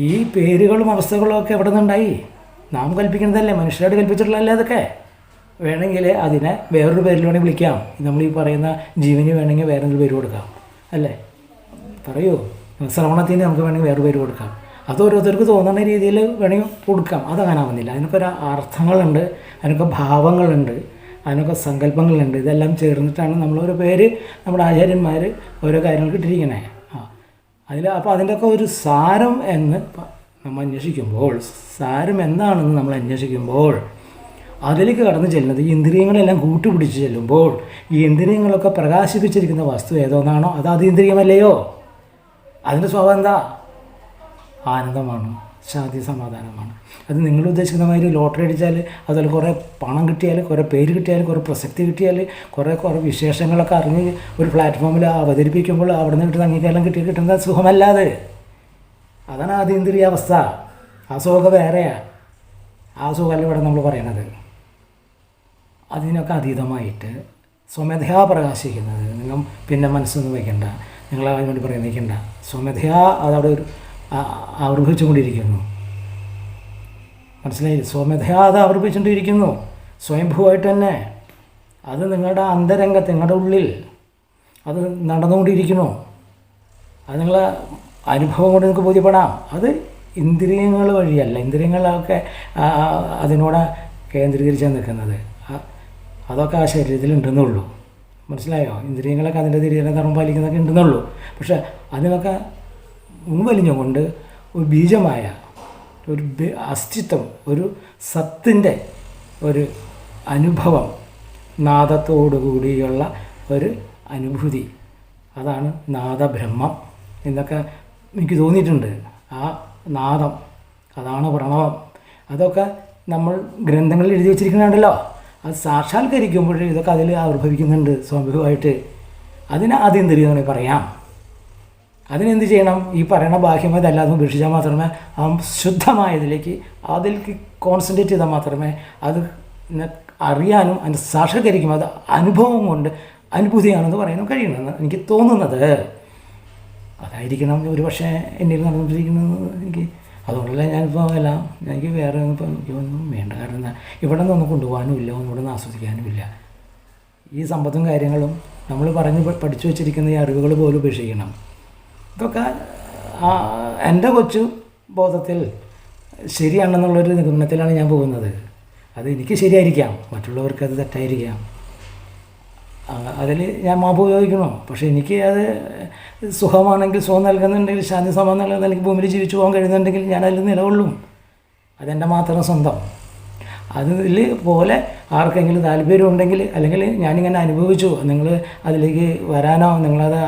ഈ പേരുകളും അവസ്ഥകളും ഒക്കെ എവിടെ നിന്നുണ്ടായി? നാം കൽപ്പിക്കുന്നതല്ലേ, മനുഷ്യരോട് കൽപ്പിച്ചിട്ടുള്ളതല്ലേ അതൊക്കെ. വേണമെങ്കിൽ അതിനെ വേറൊരു പേരിലൂടെ വിളിക്കാം. നമ്മൾ ഈ പറയുന്ന ജീവന് വേണമെങ്കിൽ വേറൊരു പേര് കൊടുക്കാം, അല്ലേ? പറയൂ. ശ്രവണത്തിന് നമുക്ക് വേണമെങ്കിൽ വേറൊരു പേര് കൊടുക്കാം. അത് ഓരോരുത്തർക്ക് തോന്നുന്ന രീതിയിൽ വേണമെങ്കിൽ കൊടുക്കാം. അതങ്ങനെ ആവുന്നില്ല. അതിനൊക്കെ ഒരു അർത്ഥങ്ങളുണ്ട്, അതിനൊക്കെ ഭാവങ്ങളുണ്ട്, അതിനൊക്കെ സങ്കല്പങ്ങളുണ്ട്. ഇതെല്ലാം ചേർന്നിട്ടാണ് നമ്മളൊരു പേര് നമ്മുടെ ആചാര്യന്മാർ ഓരോ കാര്യങ്ങൾക്ക് ഇട്ടിരിക്കണേ. അപ്പോൾ അതിൻ്റെയൊക്കെ ഒരു സാരം എന്ന് നമ്മൾ അന്വേഷിക്കുമ്പോൾ, സാരം എന്താണെന്ന് നമ്മൾ അന്വേഷിക്കുമ്പോൾ അതിലേക്ക് കടന്നു ചെല്ലുന്നത് ഈ ഇന്ദ്രിയങ്ങളെല്ലാം കൂട്ടുപിടിച്ച് ചെല്ലുമ്പോൾ ഈ ഇന്ദ്രിയങ്ങളൊക്കെ പ്രകാശിപ്പിച്ചിരിക്കുന്ന വസ്തു ഏതോന്നാണോ അത് അതീന്ദ്രിയമല്ലയോ? അതിൻ്റെ സ്വഭാവം എന്താ? ആനന്ദമാണ്, ശാന്തി, സമാധാനമാണ്. അത് നിങ്ങൾ ഉദ്ദേശിക്കുന്ന മാതിരി ലോട്ടറി അടിച്ചാൽ, അതുപോലെ കുറേ പണം കിട്ടിയാൽ, കുറേ പേര് കിട്ടിയാൽ, കുറേ പ്രസക്തി കിട്ടിയാൽ, കുറേ വിശേഷങ്ങളൊക്കെ അറിഞ്ഞ് ഒരു പ്ലാറ്റ്ഫോമിൽ അവതരിപ്പിക്കുമ്പോൾ അവിടെ നിന്ന് കിട്ടുന്ന അംഗീകാരം കിട്ടുന്ന സുഖമല്ലാതെ, അതാണ് അതീന്ദ്രിയാവസ്ഥ. ആ സുഖമൊക്കെ വേറെയാണ്. ആ സുഖമല്ല ഇവിടെ നമ്മൾ പറയണത്. അതിനൊക്കെ അതീതമായിട്ട് സ്വമേധയാ പ്രകാശിക്കുന്നത്. നിങ്ങൾ പിന്നെ മനസ്സൊന്നും വയ്ക്കണ്ട, നിങ്ങൾ അതിന് വേണ്ടി പറയാൻ നിൽക്കണ്ട. സ്വമേധയാ അതവിടെ ആവിർഭവിച്ചുകൊണ്ടിരിക്കുന്നു. മനസ്സിലായില്ലേ? സ്വമേധയാ അത് ആവിർഭവിച്ചുകൊണ്ടിരിക്കുന്നു, സ്വയംഭൂവായിട്ട് തന്നെ. അത് നിങ്ങളുടെ അന്തരംഗത്ത്, നിങ്ങളുടെ ഉള്ളിൽ അത് നടന്നുകൊണ്ടിരിക്കുന്നു. അത് നിങ്ങളെ അനുഭവം കൊണ്ട് നിങ്ങൾക്ക് ബോധ്യപ്പെടാം. അത് ഇന്ദ്രിയങ്ങൾ വഴിയല്ല. ഇന്ദ്രിയങ്ങളൊക്കെ അതിനോട് കേന്ദ്രീകരിച്ചാണ് നിൽക്കുന്നത്. അതൊക്കെ ആ ശരീരത്തിലുണ്ടെന്നുള്ളൂ. മനസ്സിലായോ? ഇന്ദ്രിയങ്ങളൊക്കെ അതിൻ്റെ തിരികെ ധർമ്മം പാലിക്കുന്നതൊക്കെ ഉണ്ടെന്നുള്ളൂ. പക്ഷെ അതിനൊക്കെ ഉൾവലിഞ്ഞുകൊണ്ട് ഒരു ബീജമായ ഒരു അസ്തിത്വം, ഒരു സത്തിൻ്റെ ഒരു അനുഭവം, നാദത്തോടുകൂടിയുള്ള ഒരു അനുഭൂതി, അതാണ് നാദബ്രഹ്മം എന്നൊക്കെ എനിക്ക് തോന്നിയിട്ടുണ്ട്. ആ നാദം, അതാണ് പ്രണവം. അതൊക്കെ നമ്മൾ ഗ്രന്ഥങ്ങളിൽ എഴുതി വച്ചിരിക്കുന്നുണ്ടല്ലോ. അത് സാക്ഷാത്കരിക്കുമ്പോൾ ഇതൊക്കെ അതിൽ ആവിർഭവിക്കുന്നുണ്ട് സ്വാഭാവികമായിട്ട്. അതിനെ അതീന്ദ്രിയം പറയാം. അതിനെന്ത് ചെയ്യണം? ഈ പറയണ ബാഹ്യമതല്ലാതെ ഉപേക്ഷിച്ചാൽ മാത്രമേ ആ ശുദ്ധമായതിലേക്ക് അതിലേക്ക് കോൺസെൻട്രേറ്റ് ചെയ്താൽ മാത്രമേ അത് അറിയാനും അതിന് സാക്ഷാത്കരിക്കും. അത് അനുഭവം കൊണ്ട് അനുഭൂതിയാണെന്ന് പറയാനും കഴിയണമെന്ന് എനിക്ക് തോന്നുന്നത്. അതായിരിക്കണം ഒരു പക്ഷേ എന്നിൽ നടന്നുകൊണ്ടിരിക്കുന്നത്. എനിക്ക് അതുകൊണ്ടല്ല ഞാനിപ്പോൾ എല്ലാം എനിക്ക് വേറെ ഒന്നും വേണ്ട. കാരണം എന്താ, ഇവിടെ നിന്നൊന്നും കൊണ്ടുപോകാനും ഇല്ല, ഒന്നും ഇവിടെ നിന്ന് ആസ്വദിക്കാനും ഇല്ല. ഈ സമ്പത്തും കാര്യങ്ങളും നമ്മൾ പഠിച്ചു വച്ചിരിക്കുന്ന ഈ അറിവുകൾ പോലും ഉപേക്ഷിക്കണം. ഇതൊക്കെ എൻ്റെ കൊച്ചു ബോധത്തിൽ ശരിയാണെന്നുള്ളൊരു നിഗമനത്തിലാണ് ഞാൻ പോകുന്നത്. അത് എനിക്ക് ശരിയായിരിക്കാം, മറ്റുള്ളവർക്ക് അത് തെറ്റായിരിക്കാം. അതിൽ ഞാൻ മാപ്പ് ഉപയോഗിക്കണോ? പക്ഷേ എനിക്ക് അത് സുഖമാണെങ്കിൽ, സുഖം നൽകുന്നുണ്ടെങ്കിൽ, ശാന്തി സമാധാനം നൽകുന്നത്, എനിക്ക് ഭൂമിയിൽ ജീവിച്ചു പോകാൻ കഴിയുന്നുണ്ടെങ്കിൽ ഞാൻ അതിൽ നിലകൊള്ളും. അതെൻ്റെ മാത്രം സ്വന്തം. അതിൽ പോലെ ആർക്കെങ്കിലും താല്പര്യമുണ്ടെങ്കിൽ, അല്ലെങ്കിൽ ഞാനിങ്ങനെ അനുഭവിച്ചു, നിങ്ങൾ അതിലേക്ക് വരാനോ നിങ്ങളത്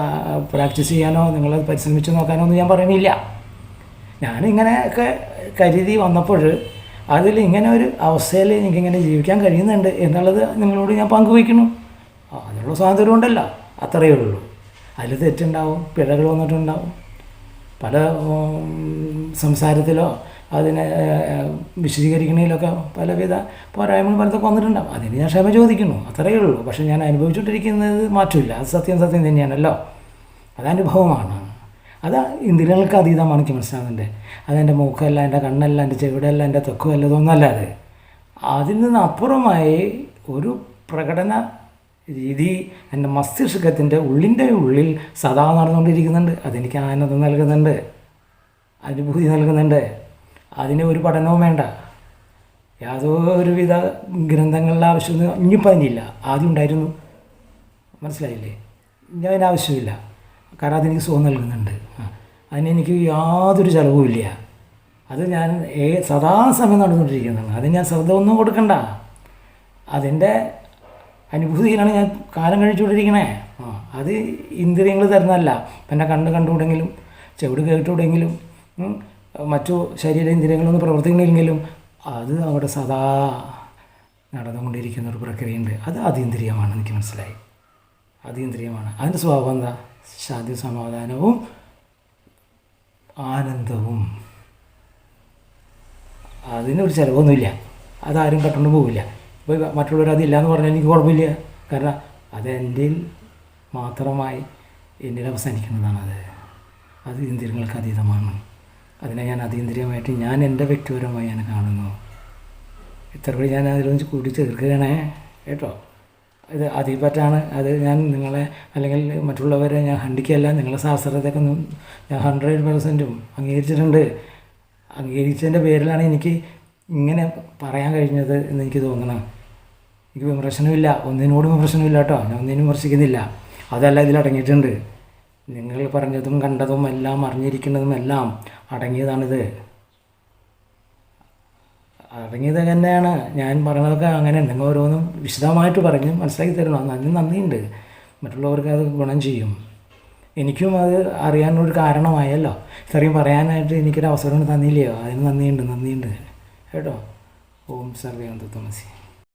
പ്രാക്ടീസ് ചെയ്യാനോ നിങ്ങളത് പരിശ്രമിച്ച് നോക്കാനോ ഒന്നും ഞാൻ പറയുന്നില്ല. ഞാനിങ്ങനെയൊക്കെ കരുതി വന്നപ്പോൾ അതിൽ ഇങ്ങനെ ഒരു അവസ്ഥയിൽ എനിക്കിങ്ങനെ ജീവിക്കാൻ കഴിയുന്നുണ്ട് എന്നുള്ളത് നിങ്ങളോട് ഞാൻ പങ്കുവയ്ക്കുന്നു. അതിനുള്ള സ്വാതന്ത്ര്യം ഉണ്ടല്ലോ, അത്രയേ ഉള്ളൂ. അതിൽ തെറ്റുണ്ടാവും, പിഴകൾ വന്നിട്ടുണ്ടാവും, പല സംസാരത്തിലോ അതിനെ വിശദീകരിക്കണതിലൊക്കെ പലവിധ പോരായ്മകൾ പലതൊക്കെ വന്നിട്ടുണ്ടാവും. അതിന് ഞാൻ ക്ഷമ ചോദിക്കുന്നു, അത്രയേ ഉള്ളൂ. പക്ഷേ ഞാൻ അനുഭവിച്ചുകൊണ്ടിരിക്കുന്നത് മാറ്റമില്ല. അത് സത്യം തന്നെയാണല്ലോ, അതനുഭവമാണ്. അത് ഇന്ദ്രിയങ്ങൾക്ക് അതീതമാണ്. എനിക്ക് മനസ്സിലാകുന്നുണ്ട്. അതെൻ്റെ മൂക്കല്ല, എൻ്റെ കണ്ണല്ല, എൻ്റെ ചെവിടല്ല, എൻ്റെ ത്വക്കുമല്ല, ഇതൊന്നല്ല. അത് അതിൽ നിന്നപ്പുറമായി ഒരു പ്രകടന രീതി എൻ്റെ മസ്തിഷ്കത്തിൻ്റെ ഉള്ളിൽ സദാ നടന്നുകൊണ്ടിരിക്കുന്നുണ്ട്. അതെനിക്ക് ആനന്ദം നൽകുന്നുണ്ട്, അനുഭൂതി നൽകുന്നുണ്ട്. അതിന് ഒരു പഠനവും വേണ്ട, യാതൊരുവിധ ഗ്രന്ഥങ്ങളുടെ ആവശ്യമൊന്നും ഇനിയിപ്പോൾ അതിനില്ല. ആദ്യം ഉണ്ടായിരുന്നു, മനസ്സിലായില്ലേ? ഇനി അതിനാവശ്യമില്ല. കാരണം അതെനിക്ക് സുഖം നൽകുന്നുണ്ട്. അതിനെനിക്ക് യാതൊരു ചിലവുമില്ല. അത് ഞാൻ സദാസമയം നടന്നുകൊണ്ടിരിക്കുന്നതാണ്. അതിന് ഞാൻ ശ്രദ്ധ ഒന്നും കൊടുക്കണ്ട. അതിൻ്റെ അനുഭൂതിയിലാണ് ഞാൻ കാലം കഴിച്ചുകൊണ്ടിരിക്കണേ. അത് ഇന്ദ്രിയങ്ങൾ തരുന്നതല്ല. എൻ്റെ കണ്ണ് കണ്ടുകൂടെങ്കിലും, ചെവിട് കേട്ടുകൂടെങ്കിലും, മറ്റു ശരീരേന്ദ്രിയങ്ങളൊന്നും പ്രവർത്തിക്കണമെങ്കിലും അത് അവിടെ സദാ നടന്നുകൊണ്ടിരിക്കുന്ന ഒരു പ്രക്രിയയുണ്ട്. അത് അതീന്ദ്രിയമാണ്. എനിക്ക് മനസ്സിലായി, അതീന്ദ്രിയമാണ്. അതിൻ്റെ സ്വഭാവം എന്താ? ശാന്തി, സമാധാനവും ആനന്ദവും. അതിനൊരു ചിലവൊന്നുമില്ല. അതാരും കട്ടുകൊണ്ട് പോവില്ല. ഇപ്പോൾ മറ്റുള്ളവർ അതില്ല എന്ന് പറഞ്ഞാൽ എനിക്ക് കുഴപ്പമില്ല. കാരണം അത് എൻ്റെ മാത്രമായി എന്നിൽ അവസാനിക്കുന്നതാണ്. അത് ഇന്ദ്രിയങ്ങൾക്ക് അതീതമാണ്. അതിനെ ഞാൻ അതീന്ദ്രിയമായിട്ട് ഞാൻ എൻ്റെ വ്യക്തിപരമായി ഞാൻ കാണുന്നു. ഇത്രപടി ഞാൻ അതിലൊന്ന് കൂടി ചേർക്കുകയാണേ കേട്ടോ. ഇത് അതിപറ്റാണ്. അത് ഞാൻ നിങ്ങളെ അല്ലെങ്കിൽ മറ്റുള്ളവരെ ഞാൻ ഖണ്ഡിക്കല്ല. നിങ്ങളെ ശാസ്ത്രത്തെയൊക്കെ ഞാൻ 100% അംഗീകരിച്ചിട്ടുണ്ട്. അംഗീകരിച്ചതിൻ്റെ പേരിലാണ് എനിക്ക് ഇങ്ങനെ പറയാൻ കഴിഞ്ഞത് എന്ന് എനിക്ക് തോന്നണം. എനിക്ക് വിമർശനമില്ല, ഒന്നിനോടും വിമർശനമില്ല കേട്ടോ. ഞാൻ ഒന്നിനും വിമർശിക്കുന്നില്ല. അതല്ല ഇതിലടങ്ങിയിട്ടുണ്ട്. നിങ്ങൾ പറഞ്ഞതും കണ്ടതും എല്ലാം അറിഞ്ഞിരിക്കുന്നതും എല്ലാം അടങ്ങിയതാണിത്. അടങ്ങിയത് തന്നെയാണ്. ഞാൻ പറഞ്ഞതൊക്കെ അങ്ങനെ നിങ്ങൾ ഓരോന്നും വിശദമായിട്ട് പറഞ്ഞ് മനസ്സിലാക്കി തരണം. അതിന് നന്ദിയുണ്ട്. മറ്റുള്ളവർക്ക് അത് ഗുണം ചെയ്യും. എനിക്കും അത് അറിയാനൊരു കാരണമായല്ലോ. ഇത്രയും പറയാനായിട്ട് എനിക്കൊരു അവസരം തന്നില്ലയോ, അതിന് നന്ദിയുണ്ട് കേട്ടോ. ഓം സർവേ തത്വമസി.